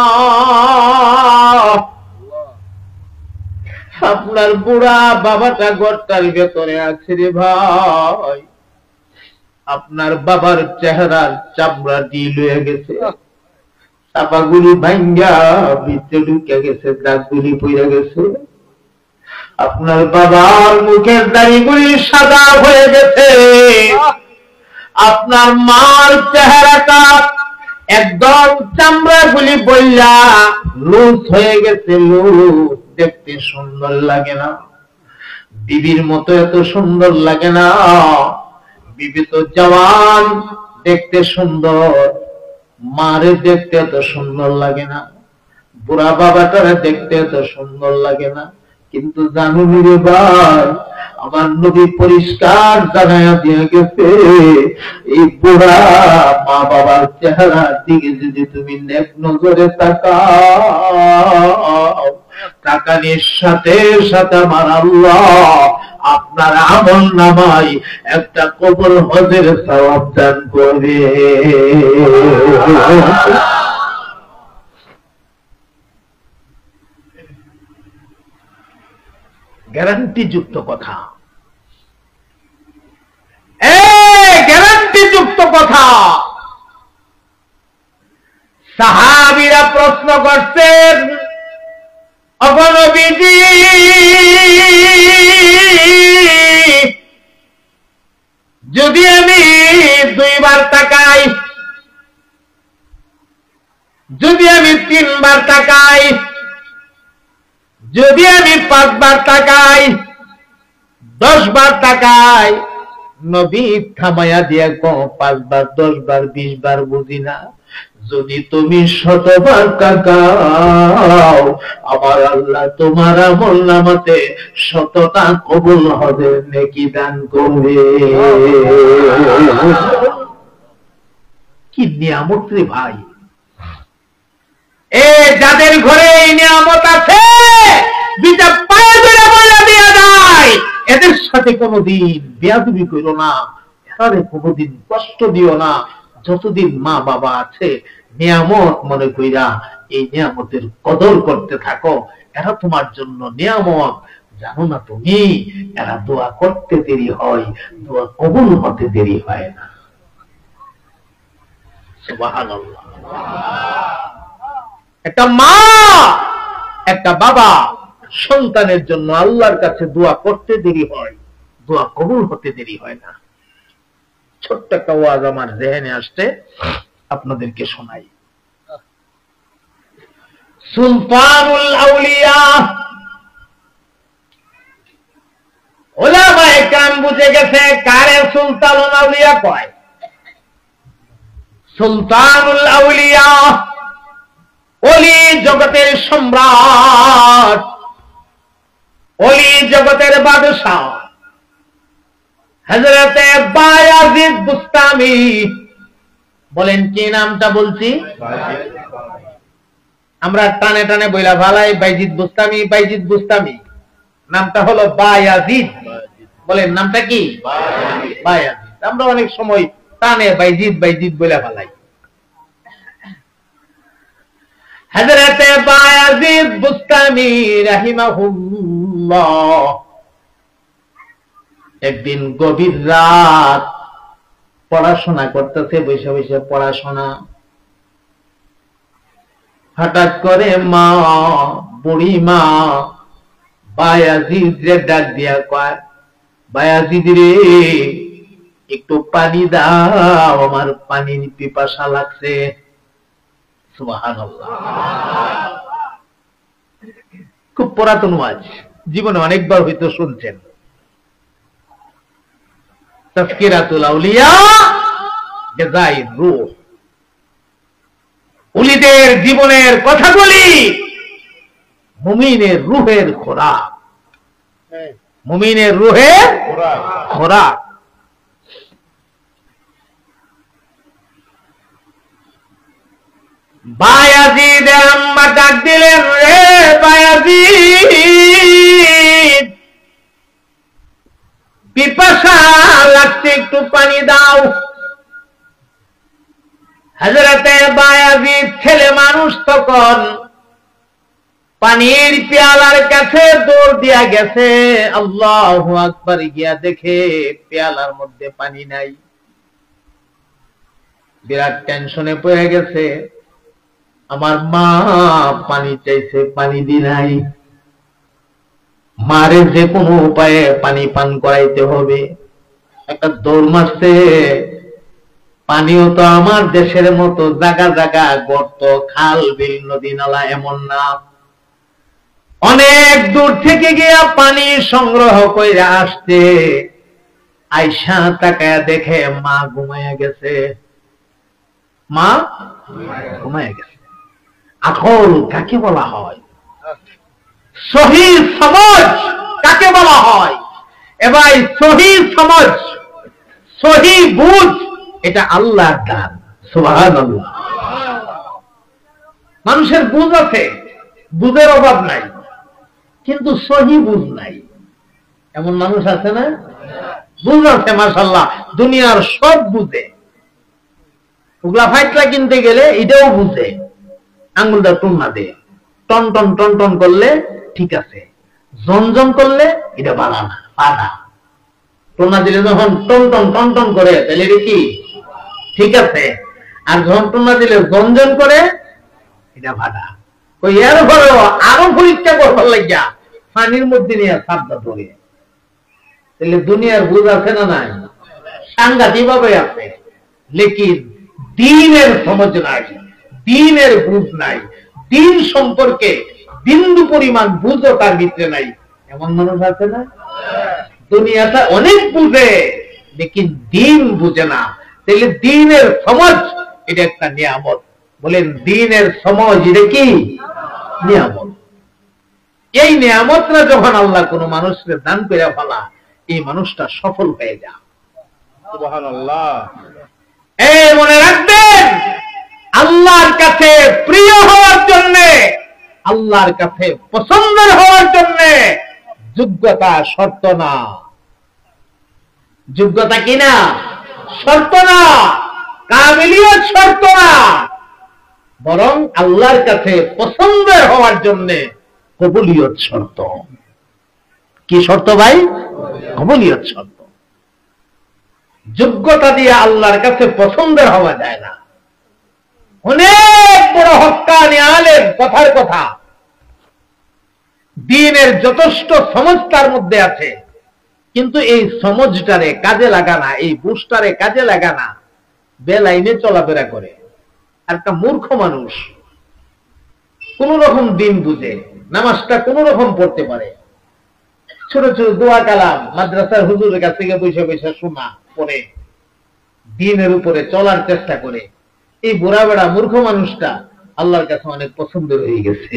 আপনার বুড়া বাবাটা গর্তার ভেতরে আছে রে ভাই। আপনার বাবার চেহারার চামড়া ঢিল হয়ে গেছে, চাপাগুলি ভাঙ্গা ভিতরে ঢুকে গেছে, দাঁতগুলি পড়ে গেছে। আপনার বাবার মুখের দাড়িগুলি সাদা হয়ে গেছে। আপনার মার চেহারাটা একদম চামড়াগুলি বইলা লুজ হয়ে গেছে, লুজ, দেখতে সুন্দর লাগে না। বিবির মতো এত সুন্দর লাগে না। বিবি তো জওয়ান, দেখতে সুন্দর, মারে দেখতে এত সুন্দর লাগে না, বুড়া বাবাটারে দেখতে এত সুন্দর লাগে না, কিন্তু জানো রে ভাই, আমার নবী পরিষ্কার জানায়া দিয়ে গেছে, এই বুড়া মা বাবার চেহারার দিকে যদি তুমি নেক নজরে তাকাও, তাকানির সাথে সাথে আমার আল্লাহ আপনার আমল নামায় একটা কবুল হজের সওয়াব দান করবে। গ্যারান্টি যুক্ত কথা, গ্যারান্টি যুক্ত কথা। সাহাবীরা প্রশ্ন করছেন, ওগো নবীজি, যদি আমি 2 বার তাকাই, যদি আমি 3 বার তাকাই, যদি আমি 5 বার তাকাই, 10 বার তাকাই, নবী থামায়া দিয়া কো 5 বার, 10 বার, 20 বার বুঝি না, যদি তুমি 100 বার তাকাও, আমার আল্লাহ তোমার আমল নামাতে 100টা কবুল হজের নেকি দান করবে। কি নিয়ামত রে ভাই! যাদের ঘরে এই নিয়ামত আছে, দুইটা পায়ে ধরে বলে দিয়ে যায়, এদের সাথে কোনোদিন বেয়াদবি করো না, এরারে কোনোদিন কষ্ট দিও না। যতদিন মা বাবা আছে, নিয়ামত মনে কইরা এই নিয়ামতের কদর করতে থাকো। এরা তোমার জন্য নিয়ামত, জানো না তুমি? এরা দোয়া করতে দেরি হয়, দোয়া কবুল হতে দেরি হয় না। সুবহানাল্লাহ। একটা মা, একটা বাবা সন্তানের জন্য আল্লাহর কাছে দোয়া করতে দেরি হয়, দোয়া কবুল হতে দেরি হয় না। ছোট্ট একটা ওয়াজ আমার জেহেনে আসছে, আপনাদেরকে শোনাই। সুলতানুল আউলিয়া, ওলামায়ে কেরাম বুঝে গেছে কারে সুলতানুল আউলিয়া কয়। সুলতানুল আউলিয়া ওলি জগতের সম্রাট, ওলি জগতের বাদশাহ হযরতে বায়াজিদ বুস্তামি। বলেন কি নামটা বলছি? আমরা টানে টানে বইলা ভালাই বাইজিদ বুস্তামি, বাইজিদ বুস্তামি। নামটা হলো বায়াজিদ। বলেন নামটা কি? বায়াজিদ। আমরা অনেক সময় টানে বাইজিদ বাইজিদ বইলা ভালাই। হযরতে বায়াজিদ বুস্তামি রাহিমাহুল্লাহ একদিন গভীর রাত পড়াশোনা করতেছে, বসে বসে পড়াশোনা। হঠাৎ করে মা, বুড়ি মা বায়াজিদ রে ডাক দিয়া কয়, বায়াজিদ রে একটু পানি দাও, আমার পানির পিপাসা লাগছে। সুবহানাল্লাহ। খুব পুরাতন ওয়াজ, জীবনে অনেকবার হয়তো শুনছেন। তাযকিরাতুল আউলিয়া বিজাইর রূহ, ওলিদের জীবনের কথাগুলি মুমিনের রূহের খোরাক, মুমিনের রূহের খোরাক। বায়াজিদ আম্মা ডাক দিলেন, রে বায়াজিদ, পিপাসা লাগছে, একটু পানি দাও। হযরতে বায়াজিদ ছেলে মানুষ, তখন পানির পেয়ালার কাছে দৌড় দিয়া গেছে। আল্লাহু আকবার, গিয়া দেখে পেয়ালার মধ্যে পানি নাই। বিরাট টেনশনে পড়ে গেছে। আমার মা পানি চাইছে, পানি দি নাই। মারে যে কোনো উপায়ে পানি পান করাইতে হবে। একটা দৌড় মারছে। পানিও তো আমার দেশের মতো জায়গা জায়গা গর্ত, খাল, বিল, নদী, নালা এমন না। অনেক দূর থেকে গিয়া পানি সংগ্রহ করে আসছে। আয়সা তাকায়া দেখে মা ঘুমাইয়া গেছে। মা ঘুমায় গেছে। আকল কাকে বলা হয়? সহি সমঝ কাকে বলা হয়? এবার সহি সমঝ, সহি বুঝ, এটা আল্লাহর দান। সুবহানাল্লাহ। মানুষের বুঝ আছে, বুঝের অভাব নাই, কিন্তু সহি বুঝ নাই। এমন মানুষ আছে না? বুঝ আছে মাশাআল্লাহ, দুনিয়ার সব বুঝে। ওগুলা ফাইটলা কিনতে গেলে এটাও বুঝে, আঙ্গুলটা টুন দে, টন টন টন টন করলে ঠিক আছে, জমজম করলে এটা বাড়া না, বাধা। টোনা দিলে যখন টন টন টন টন করে তাহলে এটা কি ঠিক আছে, আর যখন টোনা দিলে জমজম করে এটা বাধা। ওই এর পরেও আরো পরীক্ষা করবার লাগিয়া পানির মধ্যে নিয়ে সাবধান ধরে। তাহলে দুনিয়ার বুঝ আছে না নাই? সাংঘাতিক ভাবে আছে, লেকিন দ্বীনের সমঝ নাই, দ্বীনের বুঝ নাই, দ্বীন সম্পর্কে বিন্দু পরিমাণ বুঝও তার ভিতরে নাই। এমন মানুষ আছে না? দুনিয়াটা অনেক বুঝে, লেকিন দ্বীন বুঝে না। তাহলে দ্বীনের সমঝ এটা একটা নিয়ামত। বলেন দ্বীনের সমঝ এটা কি নিয়ামত? এই নিয়ামতটা যখন আল্লাহ কোনো মানুষকে দান করে ফেলা, এই মানুষটা সফল হয়ে যা। সুবহানাল্লাহ। এই মনে রাখবেন, আল্লাহর কাছে প্রিয় হওয়ার জন্য, আল্লাহর কাছে পছন্দের হওয়ার জন্য যোগ্যতা শর্ত না। যোগ্যতা কি না? শর্ত না, কাবিলিয়ত শর্ত না, বরং আল্লাহর কাছে পছন্দের হওয়ার জন্য কবুলিয়ত শর্ত। কি শর্ত ভাই? কবুলিয়ত শর্ত। যোগ্যতা দিয়ে আল্লাহর কাছে পছন্দের হওয়া যায় না। অনেক বড় হক্কানি আলেম, কথার কথা, দ্বীনের যথেষ্ট সমঝটার মধ্যে আছে, কিন্তু এই সমঝটারে কাজে লাগানা, এই বুঝটারে কাজে লাগানা, বেলাইনে চলাফেরা করে। আর একটা মূর্খ মানুষ কোন রকম দ্বীন বুঝে, নামাজটা কোন রকম পড়তে পারে, ছোট ছোট দোয়া কালাম মাদ্রাসার হুজুরের কাছ থেকে বসে বসে শোনা, পড়ে, দ্বীনের উপরে চলার চেষ্টা করে। এই বুড়া বেড়া মূর্খ মানুষটা আল্লাহর কাছে অনেক পছন্দ হয়ে গেছে,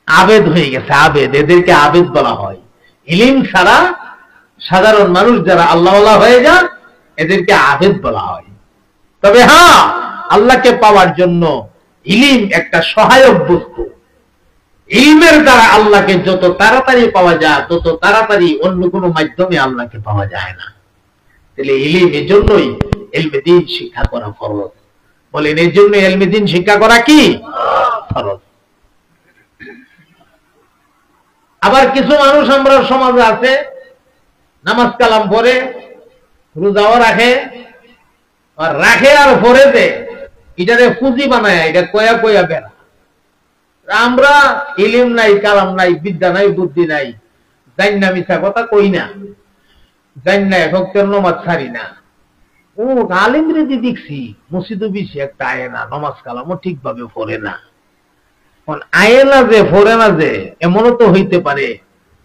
আবেদ হয়ে গেছে। আবেদ, এদেরকে আবেদ বলা হয়। ইলিম ছাড়া সাধারণ মানুষ যারা আল্লাহওয়ালা হয়ে যান, এদেরকে আবেদ বলা হয়। তবে হ্যাঁ, আল্লাহকে পাওয়ার জন্য ইলিম একটা সহায়ক বস্তু। ইলমের দ্বারা আল্লাহকে যত তাড়াতাড়ি পাওয়া যায়, তত তাড়াতাড়ি অন্য কোনো মাধ্যমে আল্লাহকে পাওয়া যায় না। তাহলে ইলিম, এর জন্যই ইলমে দ্বীন শিক্ষা করা ফরজ। বলেন, এর জন্য ইলমে দ্বীন শিক্ষা করা কি ফরজ। আবার কিছু মানুষ আমরা সমাজে আছে, নামাজ কালাম পড়ে, রোজাও রাখে, আর রাখে আর পরে দে, এটারে পুঁজি বানায়, এটা কয়া কয়া বেড়া। আমরা ইলিম নাই, কালাম নাই, বিদ্যা নাই, বুদ্ধি নাই, জানি না, মিথ্যা কথা কই না, জানি না, ভক্তের নমাজ ছাড়ি না। ও আলেমরে দিয়ে দেখছি মসজিদও বেশি একটা আয় না, নমাজ কালামও ঠিকভাবে পড়ে না। আয়ে না যে পড়ে না যে, এমনও তো হইতে পারে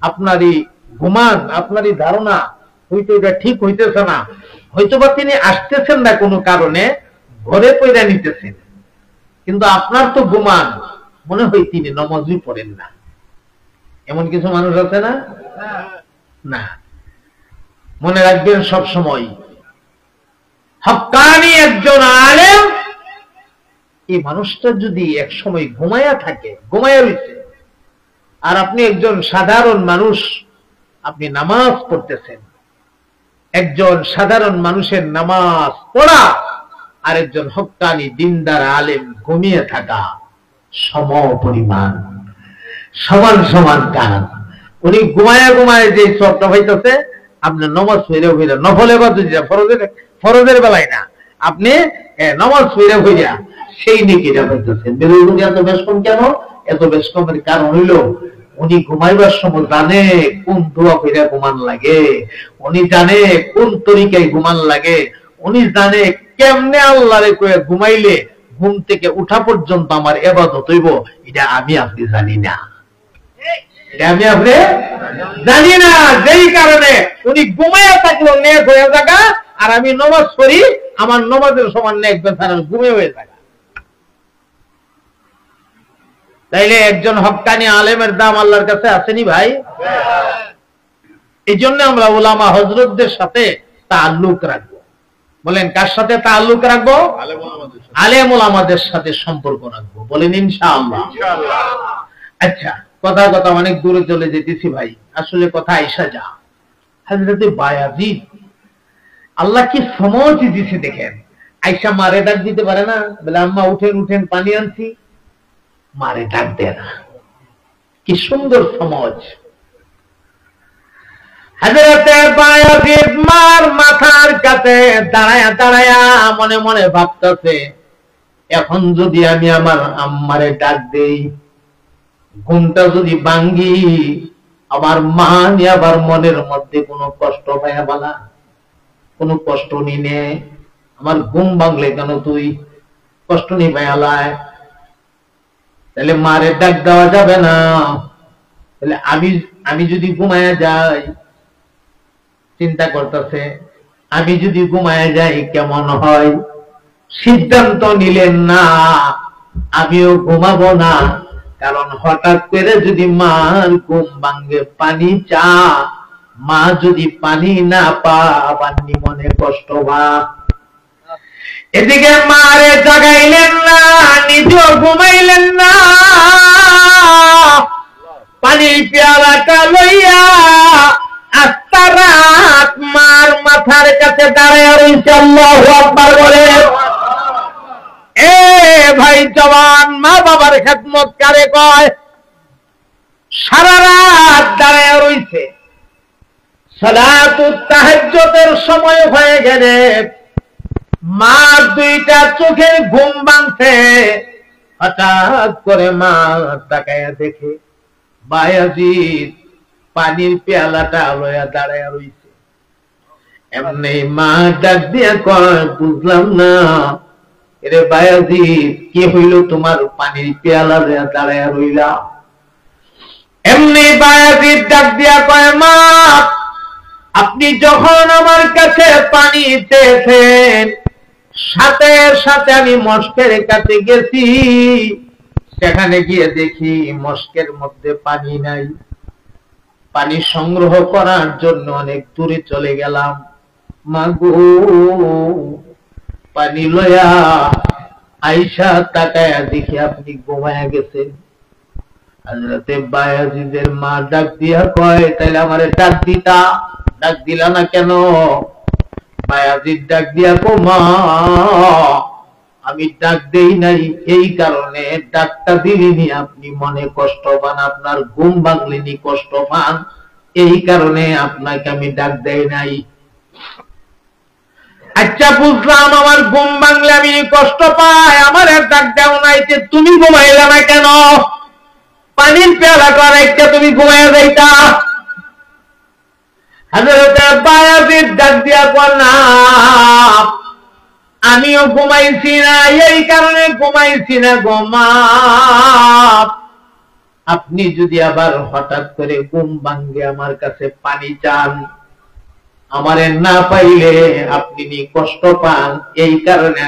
আপনারই গুমান, আপনারই ধারণা হয়তো এটা ঠিক হইতেছে না, হয়তোবা তিনি আসতেছেন না কোনো কারণে, ঘরে পয়রা নিতেছেন, কিন্তু আপনার তো গুমান, মনে হয় তিনি নমাজই পড়েন না। এমন কিছু মানুষ আছে না? না। মনে রাখবেন সব সময়, হক্কানি একজন আলেম, এই মানুষটা যদি এক সময় ঘুমায়া থাকে, ঘুমায়া রয়েছে, আর আপনি একজন সাধারণ মানুষ, আপনি নামাজ পড়তেছেন, একজন সাধারণ মানুষের নামাজ পড়া আর একজন হক্কানি দিনদার আলেম ঘুমিয়ে থাকা সম পরিমাণ, সমান সমান কাজ। উনি ঘুমায়া ঘুমায় যে সবটা হইতেছে, আপনি নামাজ পড়ে হইয়া নফলে বা ফরজের বেলায় না, আপনি নামাজ পড়ে হইয়া সেই নেকিটা হইতেছেন। বেরোয় এত বেশ কম কেন? এত বেশ কমের কারণ হইল, উনি ঘুমাইবার সময় জানে কোন দোয়া কইরা ঘুমান লাগে, উনি জানে কোন তরিকায় ঘুমান লাগে, উনি জানে কেমনে আল্লাহরে কইয়া ঘুমাইলে ঘুম থেকে উঠা পর্যন্ত আমার ইবাদত হইব। এটা আমি আপনি জানি না, এটা আমি আপনি জানি না। যেই কারণে উনি ঘুমাইয়া থাকলো নেক হয়ে থাকা, আর আমি নামাজ পড়ি আমার নামাজের সমান নেক বেচারার ঘুমে হয়ে যায়। তাইলে একজন হক্কানি আলেমের দাম আল্লাহর কাছে আসেনি ভাই? এই জন্য আমরা উলামা হযরতদের সাথে তাআল্লুক রাখবো। বলেন কার সাথে তাআল্লুক রাখবো? আলেম ওলামাদের সাথে সম্পর্ক রাখবো। বলেন ইনশাআল্লাহ। আচ্ছা, কথা অনেক দূরে চলে যেতেছি ভাই, আসলে কথা আইসা যা। হযরতে বায়াজিদ আল্লাহ কি সমজ দিছে দেখেন, আইসা মারে ডাক দিতে পারে না, বলে আম্মা উঠেন পানি আনছি, মারে ডাক দেয় না। কি সুন্দর সমজ। হযরতে বায়াজিদ মার মাথার কাছে দাঁড়ায়া মনে মনে ভাবতেছে, এখন যদি আমি আমার আম্মারে ডাক দেই, ঘুমটা যদি ভাঙ্গি, আমার মা নিয়ে আবার মনের মধ্যে কোনো কষ্ট পায়া বলা, কোনো কষ্ট নিনে আমার ঘুম ভাঙলে কেন তুই কষ্ট নি পায়ালায়, তাহলে মারে ডাক দেওয়া যাবে না। তাহলে আমি যদি ঘুমায়া যাই, চিন্তা করতেছে আমি যদি ঘুমায়া যাই কেমন হয়। সিদ্ধান্ত নিলেন না আমিও ঘুমাবো না, কারণ হঠাৎ করে যদি মার ঘুম ভাঙ্গে পানি চা, মা যদি পানি না পা আবার মনে কষ্ট বা। এদিকে মারে জাগাইলেন না, নিজেও ঘুমাইলেন না, পানির পেয়ালাটা লইয়া আস্তা রাত মার মাথার কাছে দাঁড়ায় রয়েছে। আল্লাহু আকবার বলে। এ ভাই জওয়ান, মা বাবার খেদমত কারে কয়? সারা রাত দাঁড়ায় রইছে, সালাতুত তাহাজ্জুদের সময় হয়ে গেলে মা দুইটা চোখের ঘুম ভাঙছে। হঠাৎ করে মা তাকায়া দেখে বায়াজিদ পানির পেয়ালাটা লইয়া দাঁড়ায় রইছে। এমনি মা ডাক দিয়া কয়, বুঝলাম না এরে বায়াজিদ, কি হইল তোমার পানির পেয়ালা লইয়া দাঁড়ায় রইলা? এমনি বায়াজিদ ডাক দিয়া কয়, মা আপনি যখন আমার কাছে পানি চেয়েছেন, সাথে সাথে আমি মস্কের কাছে গেছি, সেখানে গিয়ে দেখি মস্কের মধ্যে পানি নাই। পানি সংগ্রহ করার জন্য অনেক দূরে চলে গেলাম, মাগো পানি লয়া আইসা তাকায়া দেখি আপনি ঘুমায়া গেছেন। হযরতে বায়াজিদের মা ডাক দিয়া কয়, তাইলে আমারে ডাক দিলা না কেন? বায়াজিদ ডাক দিয়া কো, মা আমি ডাক দেই নাই, এই কারণে ডাকটা দিলিনি আপনি মনে কষ্ট পান, আপনার ঘুম ভাঙলিনি কষ্ট পান, এই কারণে আপনাকে আমি ডাক দেই নাই। আচ্ছা বুঝলাম, আমার ঘুম ভাঙলে আমি কষ্ট পাই, আমার ডাক দেও নাই, যে তুমি ঘুমাইলা না কেন? পানির পেয়ালা করাইটা তুমি ঘুমাইয়া যাইতা। হযরতে বায়াজিদ ডাক দিয়া বললাম, আমিও ঘুমাইছি না, এই কারণে ঘুমাইছি না গো মা। আপনি যদি আবার হঠাৎ করে ঘুম ভাঙ্গে আমার কাছে পানি চান, আমারে না পাইলে আপনি নি কষ্ট পান, এই কারণে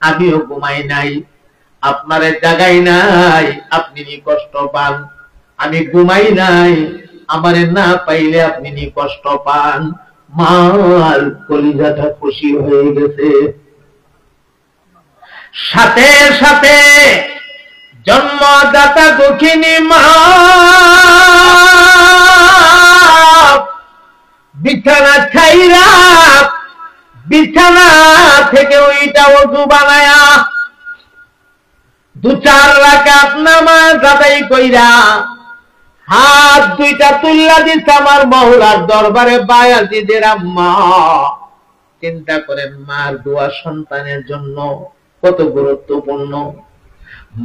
আমিও ঘুমাই নাই, আপনারে জাগাই নাই, আপনি নি কষ্ট পান। আমি ঘুমাই নাই, আমারে না পাইলে আপনি নি কষ্ট পান। মার কলিজাটা খুশি হয়ে গেছে। সাথে সাথে জন্মদাতা দুঃখিনী মা বিছানা ছাইরা বিছানা থেকে ওইটা ওযু বানায়া 2-4 রাকাত নামাজ আদায় কইরা হাত দুইটা তুল্লা দিছে আমার মাওলার দরবারে। বায়াজিদের আম্মা, চিন্তা করেন মার দোয়া সন্তানের জন্য কত গুরুত্বপূর্ণ।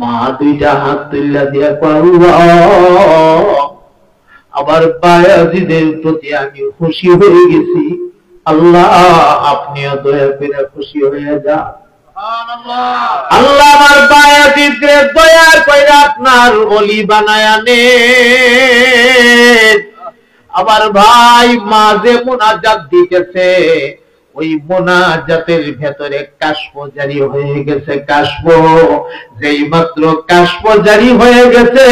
মা দুইটা হাত তুল্লা দিয়া আল্লাহ, আবার বায়াজিদের প্রতি আমি খুশি হয়ে গেছি, আল্লাহ আপনিও দয়া করে খুশি হয়ে যান। আল্লাহ আমার বায়াজিদের দয়া কইরা আপনার ওলি বানায়া নেন। আবার ভাই মা যে মুনাজাত দিতেছে, ওই মোনাজাতের ভেতরে কাশফ জারি হয়ে গেছে। কাশফ যেই মাত্র কাশফ জারি হয়ে গেছে,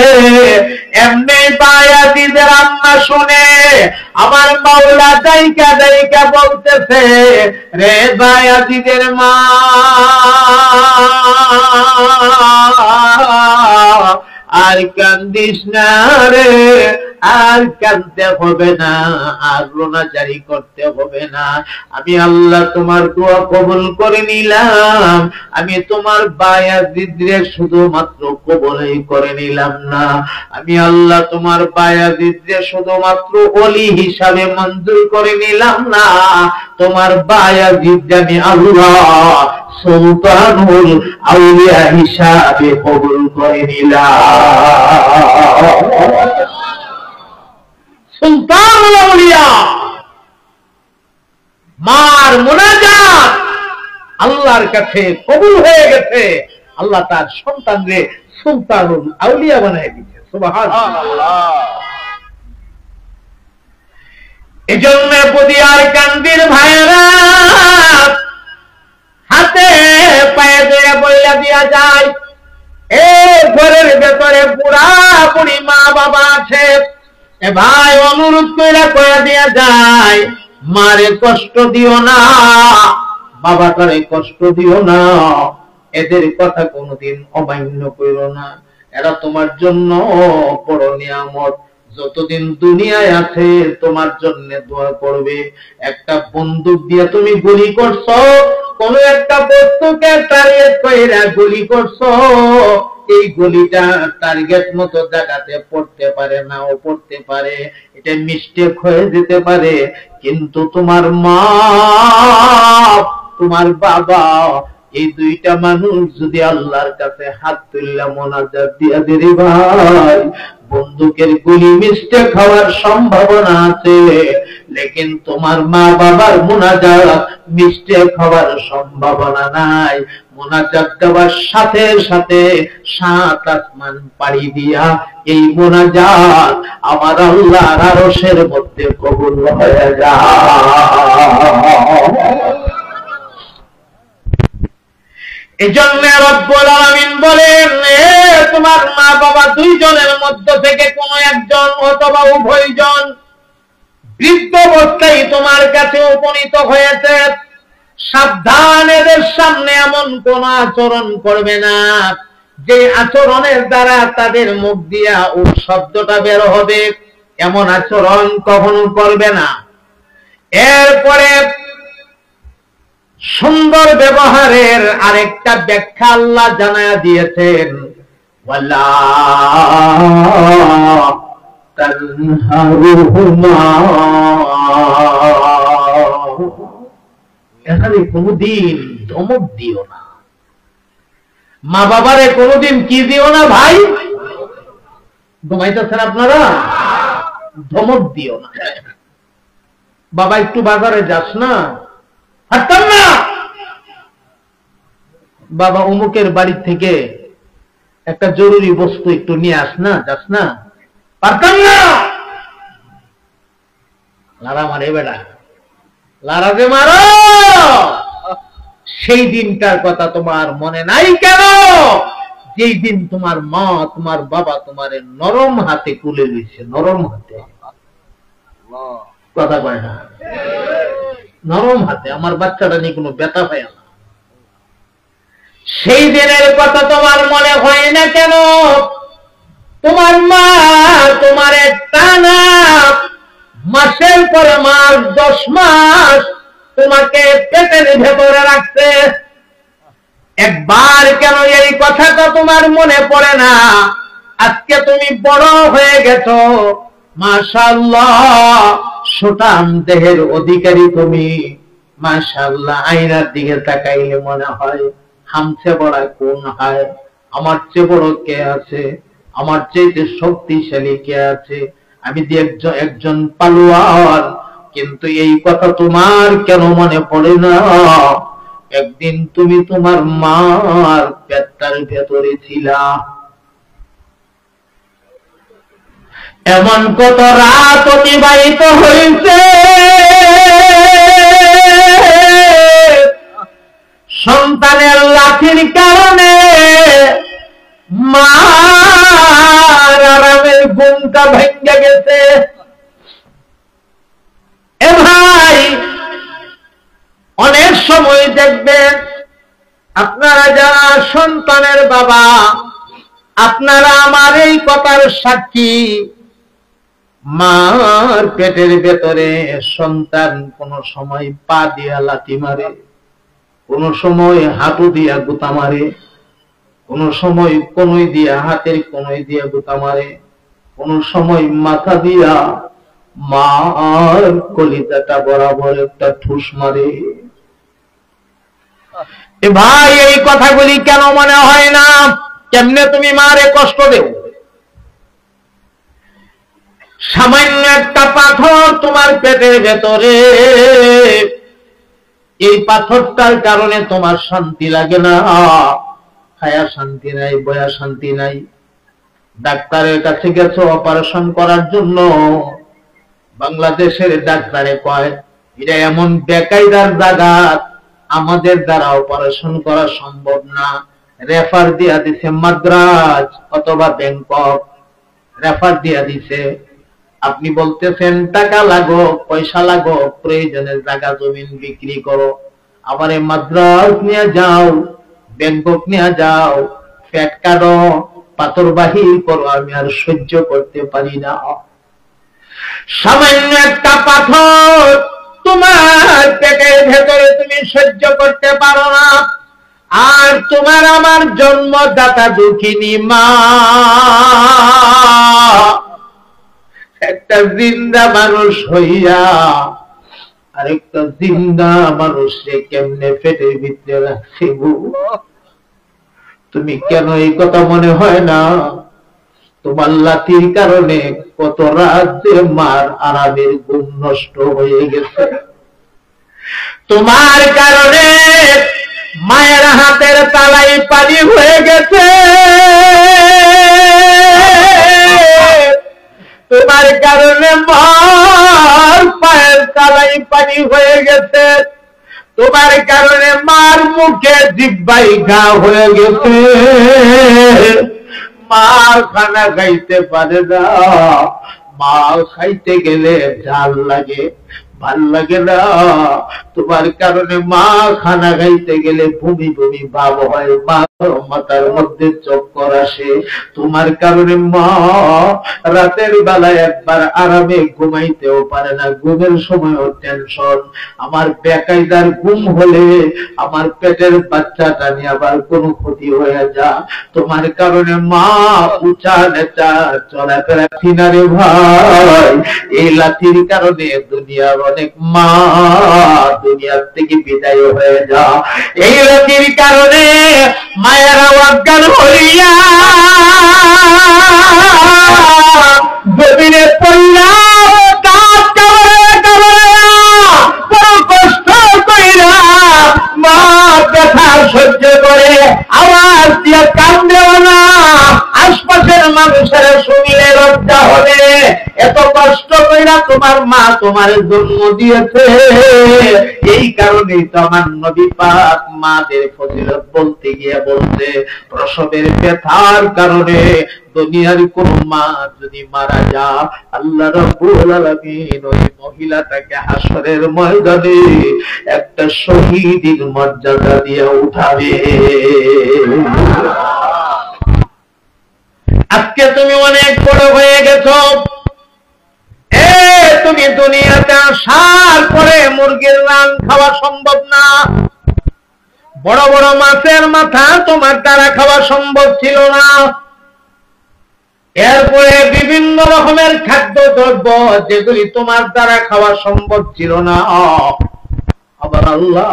এমনি বায়াজিদের আম্মা শুনে আমার মাওলা দাইকা দাইকা বলতেছে, রে বায়াজিদের মা, আর কান্দিস না রে, আর কাঁদতে হবে না, আর রোনা জারি করতে হবে না। আমি আল্লাহ তোমার দোয়া কবুল করে নিলাম। আমি তোমার বায়াজিদের শুধুমাত্র কবুলই করে নিলাম না, আমি আল্লাহ তোমার বায়াজিদের শুধুমাত্র ওলি হিসাবে মঞ্জুর করে নিলাম না, তোমার বায়াজিদ আমি আল্লাহ সুলতানুল আউলিয়া হিসাবে কবুল করে নিলাম। সুলতানুল আউলিয়া মার মুনাজাত আল্লাহর কাছে কবুল হয়ে গেছে। আল্লাহ তার সন্তানরে সুলতানুল আউলিয়া বানায় দিয়েছে। সুবহানাল্লাহ। এজন্য বদিয়ার কান্দির ভাইরা হাতে পায়ে ধরে বইলা দিয়া যায়, এ ঘরের ভেতরে বুড়া বুড়ি মা বাবা আছে, এ ভাই অনুরোধ করে কয়ে দিয়া যায়, মারে কষ্ট দিও না, বাবাটারে কষ্ট দিও না, এদের কথা কোনোদিন অমান্য করো না, এরা তোমার জন্য বড় নিয়ামত, যতদিন দুনিয়ায় আছে তোমার জন্য দোয়া করবে। একটা বন্দুক দিয়ে তুমি গুলি করছো, কোন একটা বস্তুকে টার্গেট কইরা গুলি করছো, এই গুলিটা টার্গেট মতো জায়গাতে পড়তে পারে না, ও পড়তে পারে, এটা মিস্টেক হয়ে যেতে পারে, কিন্তু তোমার মা তোমার বাবা এই দুইটা মানুষ যদি আল্লাহর কাছে হাত তুললা মোনাজাত দিয়া দিরে ভাই, বন্দুকের গুলি মিস্টেক হওয়ার সম্ভাবনা আছে, লেকিন তোমার মা বাবার মোনাজাত মিস্টেক হওয়ার সম্ভাবনা নাই। মোনাজাত দেওয়ার সাথে সাথে 7 আসমান পাড়ি দিয়া এই মোনাজাত আমার আল্লাহর আরশের মধ্যে কবুল হয়ে যায়। এজন্য রব্বুল আলামিন বলেন, তোমার মা বাবা দুইজনের মধ্য থেকে কোন একজন অথবা উভয়জন বৃদ্ধ অবস্থায় তোমার কাছে উপনীত হয়েছে, সাবধান, এদের সামনে এমন কোন আচরণ করবে না যে আচরণের দ্বারা তাদের মুখ দিয়া ও শব্দটা বের হবে, এমন আচরণ কখনো করবে না। এরপরে সুন্দর ব্যবহারের আরেকটা ব্যাখ্যা আল্লাহ জানায়া দিয়েছেন, ওয়ালা তানহারুহুমা, এখানে কোনদিন ধমক দিও না, মা বাবারে কোনদিন কি দিও না ভাই, ঘুমাইতেছেন আপনারা, ধমক দিও না। বাবা একটু বাজারে যাস না, হাঁটতাম না, বাবা অমুকের বাড়ি থেকে একটা জরুরি বস্তু একটু নিয়ে আস না, যাস না, পারতাম না, লারা মারে বেড়া, লারা যে মারো, সেই দিনটার কথা তোমার মনে নাই কেন? যেই দিন তোমার মা তোমার বাবা তোমার নরম হাতে কুলে দিয়েছে, নরম হাতে, কথা কয় না, নরম হাতে, আমার বাচ্চাটা নিয়ে কোনো ব্যথা পায় না, সেই দিনের কথা তোমার মনে হয় না কেন? তোমার মা তোমার টানা মাসের পরে মাস 10 মাস তোমাকে পেটের ভেতরে রাখছে, একবার কেন এই কথাটা তোমার মনে পড়ে না? আজকে তুমি বড় হয়ে গেছো, মাশাআল্লাহ, সুঠাম দেহের অধিকারী তুমি, মাশাআল্লাহ, আয়নার দিকে তাকাইলে মনে হয় হামছে বড় কোন হয়, আমার চেয়ে বড় কে আছে, আমার চেয়ে শক্তিশালী কে আছে, আমি যে একজন পালোয়ান, কিন্তু এই কথা তোমার কেন মনে পড়ে না? একদিন তুমি তোমার মার পেটটার ভেতরে ছিলা, এমন কত রাত অতিবাহিত হয়েছে, হাতটা ভেঙে গেছে। এ ভাই, অনেক সময় দেখবেন আপনারা যারা সন্তানের বাবা, আপনারা আমার এই কথার সাক্ষী, মার পেটের ভেতরে সন্তান কোন সময় পা দিয়া লাথি মারে, কোন সময় হাঁটু দিয়া গুতা মারে, কোন সময় কনুই দিয়া, হাতের কনুই দিয়া গুতা মারে, কোন সময় মাথা দিয়া মার কলিজাটা বরাবর একটা ঠুস মারে। এ ভাই, এই কথাগুলি কেন মনে হয় না? কেমনে তুমি মারে কষ্ট দেও? সামান্য একটা পাথর তোমার পেটের ভেতরে, এই পাথরটার কারণে তোমার শান্তি লাগে না, খায়া শান্তি নাই, বয়া শান্তি নাই। ডাক্তারের কাছে গেছো অপারেশন করার জন্য, বাংলাদেশের ডাক্তারে কয় এটা এমন বেকায়দার জায়গা, আমাদের দ্বারা অপারেশন করা সম্ভব না, রেফার দিয়া দিছে মাদ্রাজ অথবা ব্যাংকক, রেফার দিয়া দিছে। আপনি বলতেছেন টাকা লাগো, পয়সা লাগো, প্রয়োজনে জায়গা জমিন বিক্রি করো, আবার মাদ্রাজ নিয়ে যাও, ব্যাংকক নিয়ে যাও, ফ্যাট কাটো, পাথর বাহির করো, আমি আর সহ্য করতে পারি না। সামান্য একটা পাথর তোমার পেটের ভেতরে তুমি সহ্য করতে পারো না, আর তোমার আমার জন্মদাতা দুঃখিনী মা একটা জিন্দা মানুষ হইয়া আরেকটা জিন্দা মানুষকে কেমনে পেটের ভিতরে রাখছে গো? তুমি কেন এই কথা মনে হয় না? তোমার লাঠির কারণে কত রাজ্যে মার আরামের ঘুম নষ্ট হয়ে গেছে। তোমার কারণে মায়ের হাতের তালাই পানি হয়ে গেছে, তোমার কারণে মার পায়ের তালাই পানি হয়ে গেছে, তোমার কারণে মার মুখে জিহ্বায় ঘা হয়ে গেছে। মা খানা খাইতে পারে না, মা খাইতে গেলে ঝাল লাগে, ভাল লাগে না। তোমার কারণে মা খানা খাইতে গেলে ভূমি ভূমি ভাব হয়, মা মাথার মধ্যে চক্কর আসে। তোমার কারণে মা রাতের বেলায় একবার আরামে ঘুমাইতেও পারে না, ঘুমের সময়ও টেনশন। আমার বেকায়দার ঘুম হলে আমার পেটের বাচ্চাটা নিয়ে আবার কোনো ক্ষতি হয়ে যা। তোমার কারণে মা উঁচা নেচা চলাফেরা কিনারে ভাই, এই লাঠির কারণে দুনিয়ার অনেক মা দুনিয়ার থেকে বিদায় হয়ে যা। এই লাঠির কারণে মায়েরা অজ্ঞান হইয়া জমিনে পড়িয়া কাজ বড় কষ্ট কইরা মা ব্যথা সহ্য করে আওয়াজ দিয়ে কান্দেও না, আশপাশের মানুষের শুনলে লজ্জা হবে। এত কষ্ট কইরা তোমার মা তোমার জন্ম দিয়েছে, এই কারণেই তো আমার নবী পাক মাদের ফজিলত বলতে গিয়ে বলছে, প্রসবের ব্যথার কারণে দুনিয়ার কোন মা যদি মারা যায়, আল্লাহ রাব্বুল আলামিন ওই মহিলাটাকে হাসরের ময়দানে একটা শহীদের মর্যাদা দিয়ে উঠাবে। আজকে তুমি অনেক বড় হয়ে গেছো, তুমি দুনিয়াতে আসার পরে মুরগির রান খাওয়া সম্ভব না, বড় বড় মাছের মাথা তোমার দ্বারা খাওয়া সম্ভব ছিল না। এরপরে বিভিন্ন রকমের খাদ্য দ্রব্য যেগুলি তোমার দ্বারা খাওয়া সম্ভব ছিল না, আবার আল্লাহ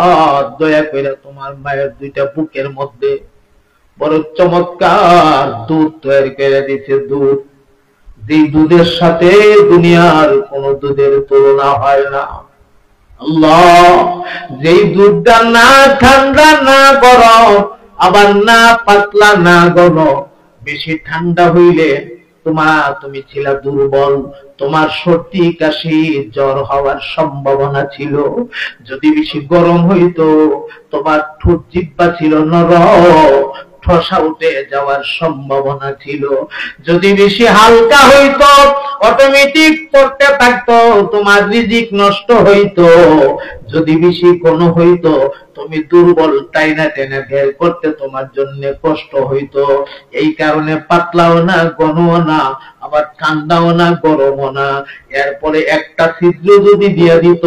দয়া করে তোমার মায়ের দুইটা বুকের মধ্যে বড় চমৎকার দুধ তৈরি করে দিয়েছে। দুধ, যে দুধের সাথে দুনিয়ার কোন দুধের তুলনা হয় না। আল্লাহ যেই দুধটা না ঠান্ডা না গরম, আবার না পাতলা না ঘন, বেশি ঠান্ডা হইলে তুমি ছিল দুর্বল, তোমার সর্দি কাশি জ্বর হওয়ার সম্ভাবনা ছিল। যদি বেশি গরম হইতো তোমার ঠোঁট জিহ্বা ছিল নরম, ঠসা উঠে যাওয়ার সম্ভাবনা ছিল। যদি বেশি হালকা হইতো অটোমেটিক পড়তে থাকতো, তোমার রিজিক নষ্ট হইতো। যদি বেশি ঘন হইতো তুমি দুর্বল টাইনা টেনে বের করতে তোমার জন্য কষ্ট হইতো। এই কারণে পাতলাও না ঘনও না, আবার ঠান্ডাও না গরমও না। এরপরে একটা ছিদ্র যদি দিয়ে দিত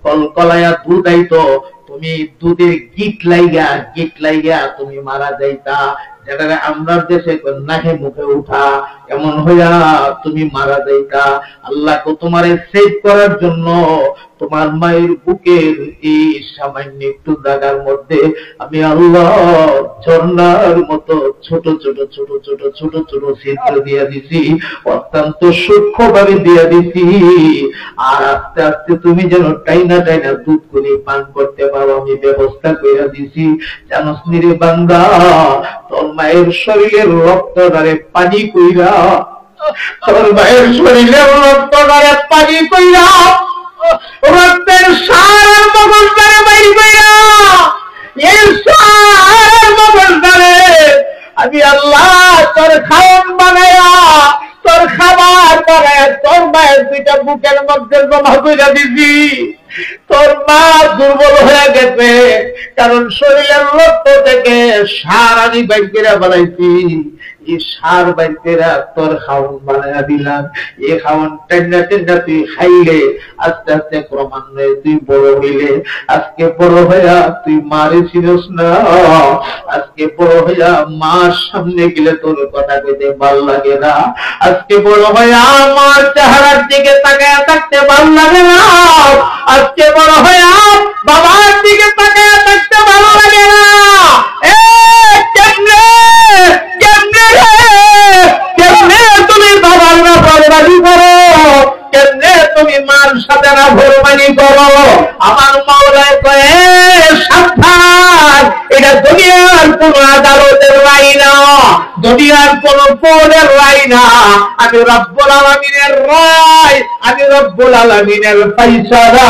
কলকলায়া দুধ আইতো, তুমি দুধের গিট লাইগা তুমি মারা যাইতা। যেটা আমরা দেশে নাকে মুখে উঠা, এমন হইয়া তুমি মারা যাইতা। আল্লাহকে তোমার সেভ করার জন্য তোমার মায়ের বুকের এই সামান্য একটু জায়গার মধ্যে আমি আল্লাহ ঝর্ণার মতো ছোট ছোট ছোট ছোট ছোট ছোট ছিদ্র দিয়ে দিছি, অত্যন্ত সূক্ষ্ম ভাবে দিয়ে দিছি। আর আস্তে আস্তে তুমি যেন টাইনা টাইনা দুধ করে পান করতে পারো আমি ব্যবস্থা করে দিছি। জানোস নি রে বান্দা, তোর মায়ের শরীরের রক্ত দ্বারে পানি কইরা, তোর মায়ের শরীরের রক্ত দ্বারে পানি কইরা, রক্তের সার মগজ দ্বারে বাইর কইরা, এই সার মগজ দ্বারে আমি আল্লাহ তোর খাওয়ান বানায়া, তোর খাবার বানায়া তোর মায়ের দুইটা বুকের মধ্যে জমা কইরা দিছি। তোর মা দুর্বল হয়ে গেছে, কারণ শরীরের রক্ত থেকে সার আমি বাইর করে বানাইছি। এই সার বাইর করে তোর খাওয়ান বানায়া দিলাম। এই খাওয়ান টেন্ডা টেন্ডা তুই খাইলে আস্তে আস্তে ক্রমান্বয়ে তুই বড় হইলে। আজকে বড় হইয়া তুই মারে চিনস না, আজকে বড় হইয়া মার সামনে গেলে তোর কথা কইতে ভাল লাগে না। আজকে বড় হইয়া আমার চেহারার দিকে তাকায় থাকতে ভাল লাগে না। আজকে বড় হইয়া বাবার দিকে তাকায় থাকতে ভালো লাগে না। কেমনে তুমি বাবার না বরবাদি করো, কেমনে তুমি মার সাথে না ভরবানি করো। আমার মাওলায় কয়ে সাবধান, এটা দুনিয়ার কোন আদালতের রায় না, দুনিয়ার কোন কোর্টের রায় না। আমি রব্বুল আলামিনের রায়, আমি রব্বুল আলামিনের ফায়সালা।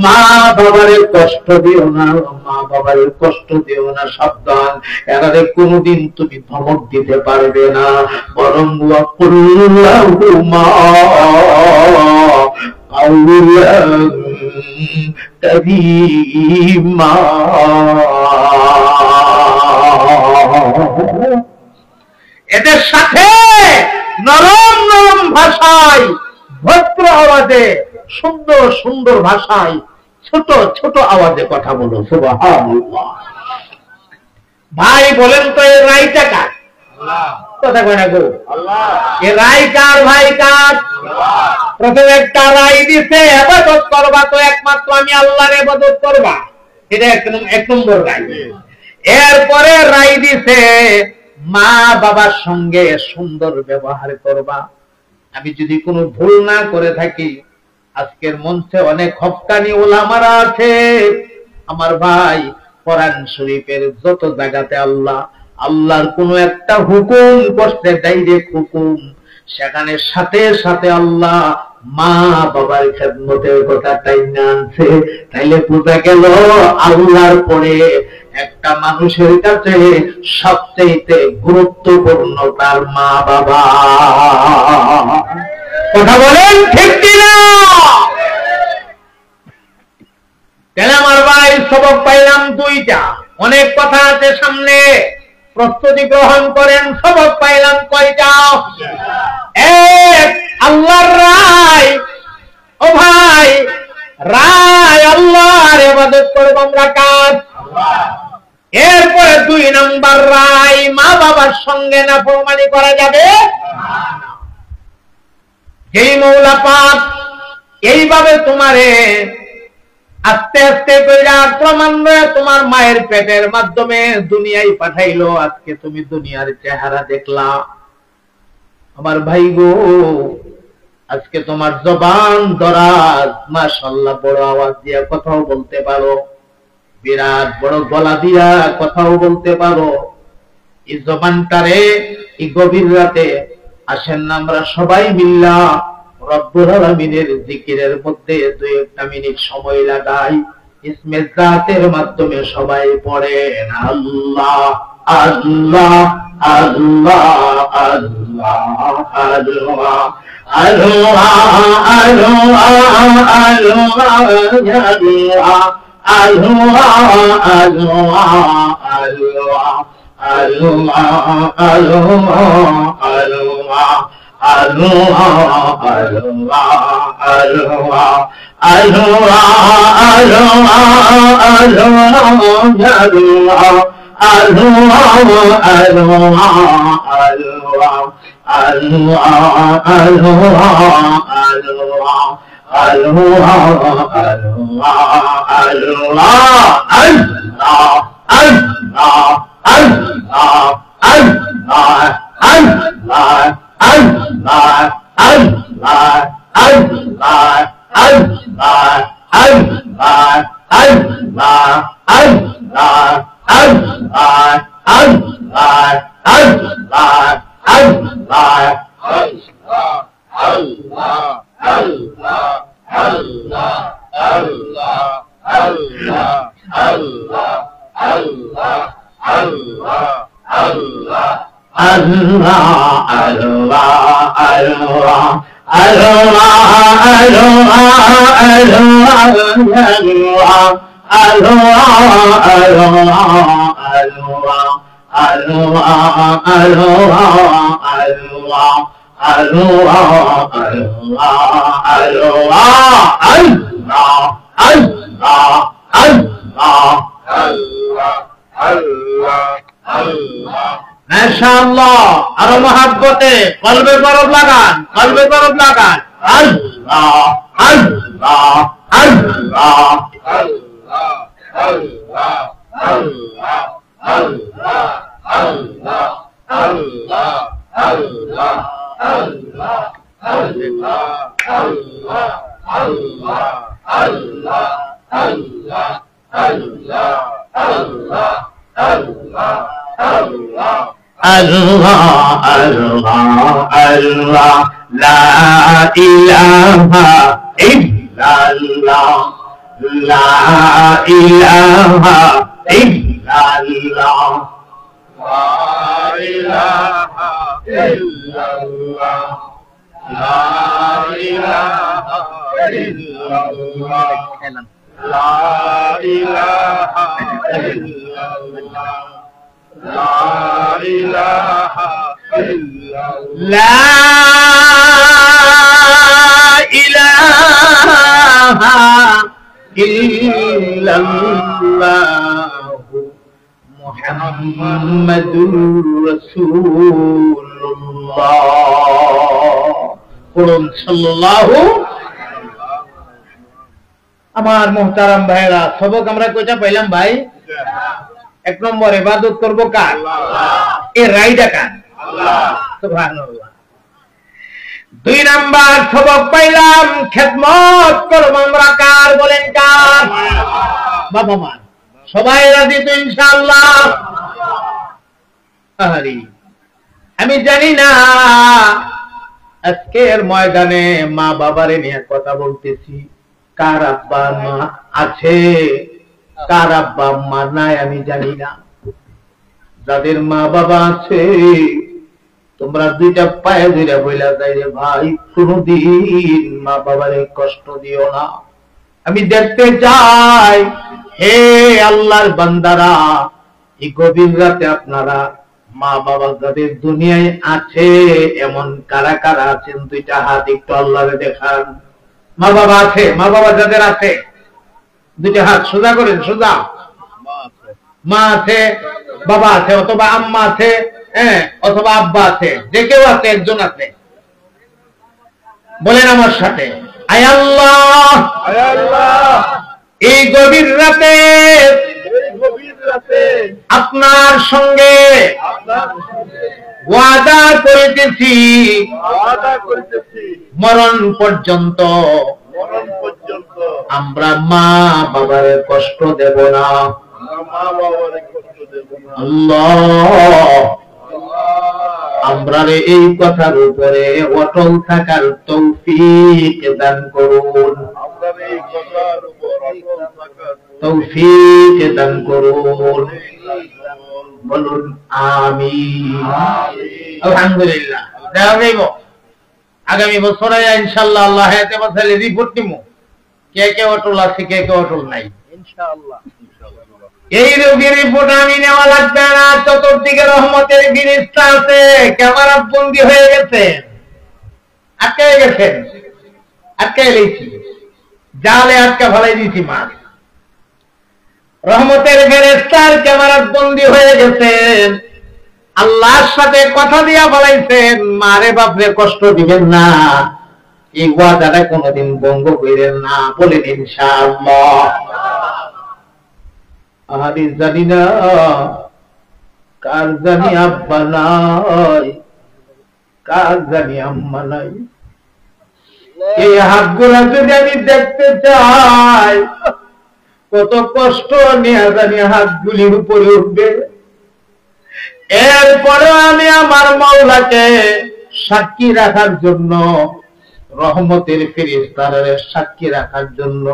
মা বাবারে কষ্ট দিও না, মা বাবারে কষ্ট দিও না, সাবধান। এরারে কোনদিন তুমি ধমক দিতে পারবে না, বরং ওয়াকুল্লাহুমা কাউলান কারীমা। এদের সাথে নরম নরম ভাষায়, ভদ্র আওয়াজে, সুন্দর সুন্দর ভাষায়, ছোট ছোট আওয়াজে কথা বলো। সুবহানাল্লাহ। ভাই বলেন তো এই রায়টা কার? কথা কয় না গো? এ রায় কার? ভাই কার? প্রথমে একটা রায় দিছে, ইবাদত করবা তো একমাত্র আমি আল্লাহর ইবাদত করবা, এটা এক নম্বর রায়। এরপরে রায় দিছে মা বাবার সঙ্গে সুন্দর ব্যবহার করবা। আমি যদি কোনো ভুল না করে থাকি, আজকের মঞ্চে অনেক হক্কানি ওলামারা আছে আমার ভাই, কোরআন শরীফের যত জায়গাতে আল্লাহর কোন একটা হুকুম করতে, ডাইরেক্ট হুকুম, সেখানে সাথে সাথে আল্লাহ মা বাবার খেদমতের কথা টাইনা আনছে। তাইলে বোঝা গেল আল্লাহর পরে একটা মানুষের কাছে সবচেয়ে গুরুত্বপূর্ণ তার মা বাবা। কথা বলেন ঠিক কিনা? তাহলে আমার ভাই সবক পাইলাম দুইটা, অনেক কথা আছে সামনে, প্রস্তুতি গ্রহণ করেন। সবক পাইলাম কয়টা? এক, আল্লাহর রায়। ও ভাই, রায় আল্লাহর ইবাদত করব আমরা কাজ। এরপরে দুই নাম্বার রায়, মা বাবার সঙ্গে নাফরমানি করা যাবে না। যেই মৌলা পাক এইভাবে তোমারে আস্তে আস্তে কইরা ক্রমান্বয়ে তোমার মায়ের পেটের মাধ্যমে দুনিয়ায় পাঠাইলো, আজকে তুমি দুনিয়ার চেহারা দেখলা। আমার ভাই গো, আজকে তোমার জবান দরাজ, মাশাআল্লাহ, বড় আওয়াজ দিয়া কথাও বলতে পারো, বিরাট বড় গলা দিয়া কথাও বলতে পারো। এই জবানটারে এই গভীর রাতে আসেন না আমরা সবাই মিল্লা রব্বুল আলামিনের জিকিরের মধ্যে 2-1 মিনিট সময় লাগাই। ইসমে জাতের মাধ্যমে সবাই পড়েন আল্লাহ আল্লাহ আল্লাহ আল্লাহ আল্লাহ আল্লাহ আল্লাহ আল্লাহ আল্লাহ মাশাআল্লাহ আরো মহব্বতে কলবে বরফ লাগান আল্লাহ আল্লাহ আল্লাহ Allah, la ilaha illallah, la ilaha illallah, la ilaha illallah, la ilaha illallah, la ilaha illallah. La ilaha illallah. La ilaha illallah. Muhammadur Rasulullah. Qur'an sallallahu. আমার মুহতারাম ভাইরা সবক আমরা কয়টা পাইলাম ভাই? এক নম্বর ইবাদত করব কার? এর রাইডা কার? আল্লাহ সুবহানাল্লাহ। দুই নাম্বার সবক পাইলাম খেদমত করব আমরা কার? বলেন কার? বাবা মা সবাই রাজি তো ইনশাআল্লাহ? আরে আমি জানি না আজকের ময়দানে মা বাবারে নিয়ে কথা বলতেছি, কার আব্বা মা আছে, কার আব্বা মা নাই আমি জানি না। যাদের মা বাবা আছে তোমরা দুইটা পায়ে ধরে বইলা যাই রে ভাই, কোনদিন মা বাবারে কষ্ট দিও না। আমি দেখতে চাই হে আল্লাহর বান্দারা, এই গভীর রাতে আপনারা মা বাবা যাদের দুনিয়ায় আছে এমন কারা কারা আছেন দুইটা হাত একটু আল্লাহরে দেখান। মা বাবা আছে, মা বাবা যাদের আছে দুইটা হাত সোজা করেন, সোজা। মা আছে, বাবা আছে, অথবা আম্মা আছে, অথবা আব্বা আছে, যে কেউ আছে, একজন আছে। বলেন আমার সাথে, আয় আল্লাহ, এই গভীর রাতে আপনার সঙ্গে ওয়াদা করিতেছি মরণ পর্যন্ত আমরা মা বাবার কষ্ট দেব না। আল্লাহ আমরা এই কথার উপরে অটল থাকার তৌফিক দান করুন। তৌফিক দান করুন, বলুন আমিন। আলহামদুলিল্লাহ। দেখা যাইব আগামী বছরে ইনশাআল্লাহ, আল্লাহ হায়াতে বাঁচাইলে রিপোর্ট নিমু কে কে অটল আছে, কে কে অটল নাই ইনশাআল্লাহ। এই রোগীর রিপোর্ট আমি নেওয়া লাগবে না। চতুর্দিকে রহমতের ফেরেশতা আছে, ক্যামেরা বন্দী হয়ে গেছে, আটকে গেছেন, আটকে লেছি, জালে আটকা ফেলাই দিছি মাছ। রহমতের ফেরেশতার ক্যামেরা বন্দী হয়ে গেছেন, আল্লাহর সাথে কথা দিয়া বলাইছেন, মারে বাপরে কষ্ট দিবেন না, এই ওয়াদাটা কোনোদিন ভঙ্গ করেন না, বলেন ইনশাআল্লাহ। আমি জানি না কার জানি আব্বা নাই, কার জানি আম্মা নাই। এই হাতগুলা যদি আমি দেখতে চাই, কত কষ্ট নিয়ে জানি হাতগুলির উপরে উঠবে। এরপরে আমি আমার মাওলাকে সাক্ষী রাখার জন্য, রহমতের ফেরেশতারে সাক্ষী রাখার জন্য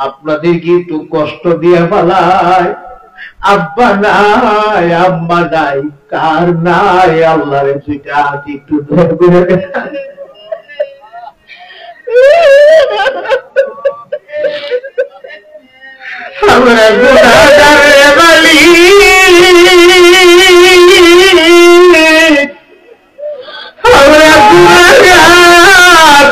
আপনাদেরকে একটু কষ্ট দিয়ে পালাই। আব্বা নাই, আম্মা নাই, কার নাই, আল্লাহরে দুইটা হাত একটু ধরে আমরা গুনাহগারে মালিক, আমরা গুনাহগার,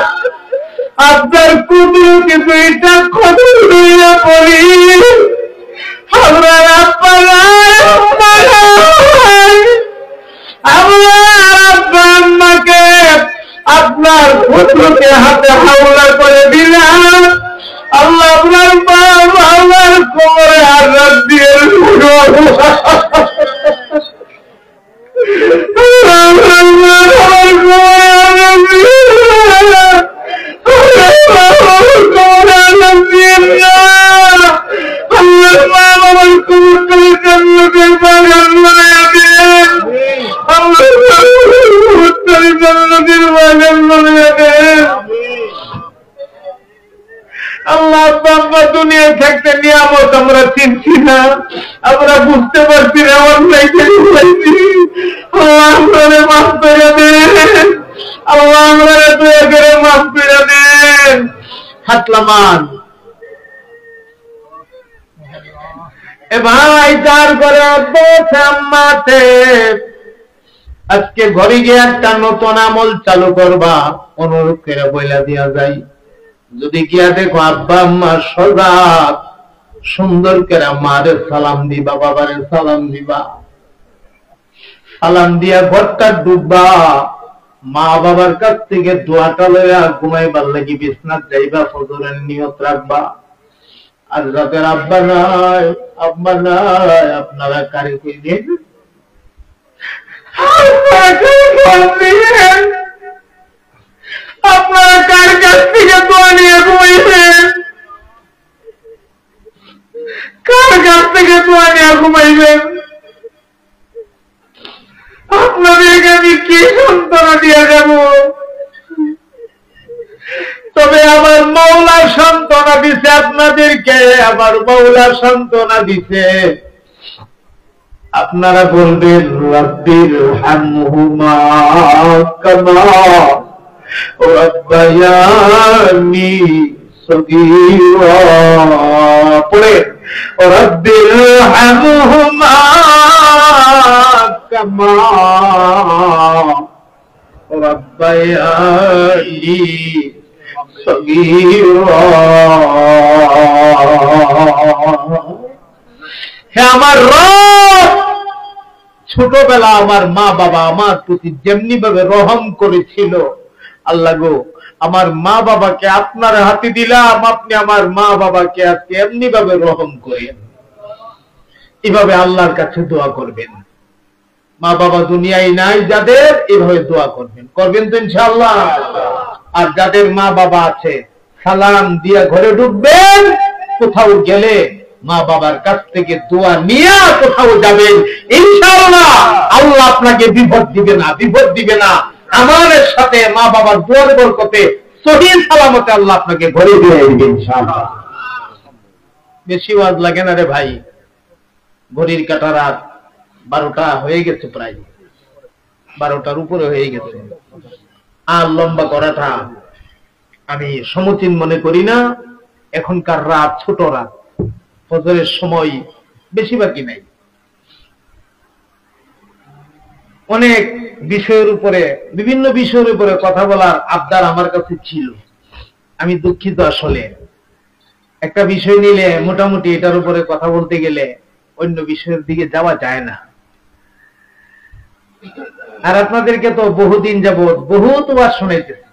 আপনার কুদরতে দুইটা খবর লইয়া পড়ি। আমরা আব্বা নাই, আম্মা নাই, আমরা আব্বা আম্মাকে আপনার কুদরতে হাতে হাওলা করে দিলাম। আল্লাহ আপনার মা বাবার কোমরে আঘাত দিয়ে আল্লাহ বাবা দুনিয়ায় থাকতে নিয়ামত আমরা চিনছি না, আমরা বুঝতে পারছি না, অন্যায় করেছি। আল্লাহ আমরা মাফ করে দেন, আল্লাহ আমরা দয়া করে মাফ করে দেন। হাতলামান এ ভাই, তার ঘরে আম্মাতে আজকে ঘরে গিয়ে একটা নতুন আমল চালু করবা, অনুরোধ করে বইলা দিয়া যায়। যদি গিয়া দেখো আব্বা আম্মা সজাগ, সুন্দর করে মারে সালাম দিবা, বাবারে সালাম দিবা, সালাম দিয়া ঘরটা ডুববা, মা বাবার কাছ থেকে দোয়াটা লইয়া ঘুমাইবার লাগি বিছনাত যাইবা, ফজরের নিয়ত রাখবা। আর যাদের আব্বা নাই, আম্মা নাই, আপনারা কারে কইলেন, আপনারা কার কাছ থেকে দোয়া নিয়ে ঘুমাইবেন, কার কাছ থেকে দোয়া নিয়ে ঘুমাইবেন? আপনাদেরকে আমি কি সান্ত্বনা দিয়ে যাব? তবে আমার মাওলা সান্ত্বনা দিছে আপনাদেরকে, আমার মাওলা সান্ত্বনা দিছে। আপনারা বলবেন রাব্বির হামহুমা কামা রাব্বায়ানি সগীরা, পড়ে রাব্বির হামহুমা কামা রাব্বায়ানি সগীরা। হে আমার রব, ছোটবেলা আমার মা বাবা আমার প্রতি যেমনি ভাবে রহম করেছিল, আল্লাহ গো আমার মা বাবাকে আপনার হাতে দিলাম, আপনি আমার মা বাবাকে আজকে এমনি ভাবে রহম করেন। এভাবে আল্লাহর কাছে দোয়া করবেন। মা বাবা দুনিয়ায় নাই যাদের, এভাবে দোয়া করবেন, করবেন তো ইনশাআল্লাহ। আর যাদের মা বাবা আছে, সালাম দিয়া ঘরে ঢুকবেন, কোথাও গেলে মা বাবার কাছ থেকে দোয়া নিয়ে কোথাও যাবেন, ইনশাআল্লাহ আল্লাহ আপনাকে বিপদ দিবে না, বিপদ দিবে না। আমাদের সাথে মা বাবার দোয়ার বরকতে সহিহ সালামতে আল্লাহ আপনাকে ঘরে দিয়ে দিবেন ইনশাআল্লাহ। বেশি ওয়াজ লাগে না রে ভাই, ঘড়ির কাঁটা রাত 12টা হয়ে গেছে, প্রায় 12টার উপরে হয়ে গেছে। আর লম্বা করাটা আমি সমীচীন মনে করি না। এখনকার রাত ছোট রাত, ফজরের সময় বেশি বাকি নাই। অনেক বিষয়ের উপরে, বিভিন্ন বিষয়ের উপরে কথা বলার আবদার আমার কাছে ছিল। আমি দুঃখিত, আসলে একটা বিষয় নিলে মোটামুটি এটার উপরে কথা বলতে গেলে অন্য বিষয়ের দিকে যাওয়া যায় না। আর আপনাদেরকে তো বহুদিন যাবৎ বহুত ওয়াজ শোনাইতেছি,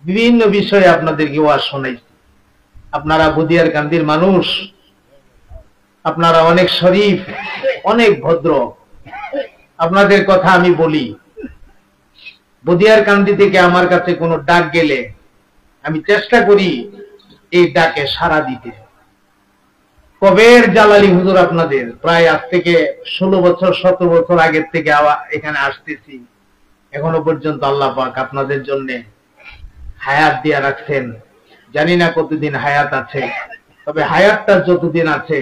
বিভিন্ন বিষয়ে আপনাদেরকে ওয়াজ শোনাইছি। আপনারা বুদিয়ার কান্দির মানুষ, আপনারা অনেক শরীফ, অনেক ভদ্র। আপনাদের কথা আমি বলি, বুদিয়ার কান্দি থেকে আমার কাছে কোনো ডাক গেলে আমি চেষ্টা করি এই ডাকে সাড়া দিতে। কবের জালালি হুজুর আপনাদের, প্রায় আজ থেকে 16 বছর 17 বছর আগের থেকে এখানে আসতেছি। এখনো পর্যন্ত আল্লাহ পাক আপনাদের জন্য হায়াত দিয়ে রাখছেন। জানি না কতদিন হায়াত আছে, তবে হায়াতটা যতদিন আছে,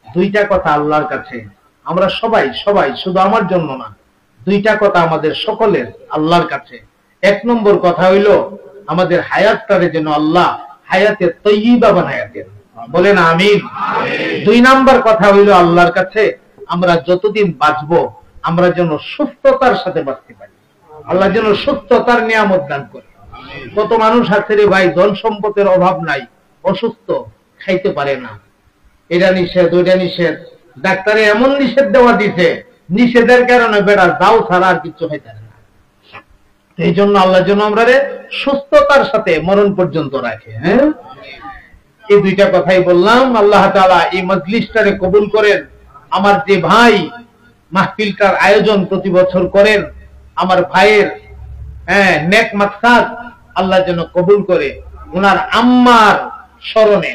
দুইটা কথা আল্লাহর কাছে আমরা সবাই সবাই, শুধু আমার জন্য না, দুইটা কথা আমাদের সকলের আল্লাহর কাছে। 1 নম্বর কথা হইল আমাদের হায়াতটারে যেন আল্লাহ হায়াতে তৈয়্যিবা বানায়া দেন, বলেন আমিন। 2 নম্বর কথা হইল আল্লাহর কাছে আমরা যতদিন বাঁচবো আমরা যেন সুস্থতার সাথে বাঁচতে পারি, আল্লাহ যেন সুস্থতার নিয়ামত দান করে। কত মানুষ আছে রে ভাই, ধন সম্পদের অভাব নাই, অসুস্থ, খাইতে পারে না, এটা নিষেধ ওইটা নিষেধ, ডাক্তারে এমন নিষেধ দেওয়া দিছে, নিষেধের কারণে বেড়া দাও ছাড়া আর কিছু হইতে পারে না। এই জন্য আল্লাহ যেন আমরা সুস্থতার সাথে মরণ পর্যন্ত রাখে। এই দুইটা কথাই বললাম। আল্লাহ তাআলা এই মজলিসটারে কবুল করেন। আমার যে ভাই মাহফিলটার আয়োজন প্রতি বছর করেন, আমার ভাইয়ের নেক মাকসাদ আল্লাহ যেন কবুল করে। ওনার আম্মার স্মরণে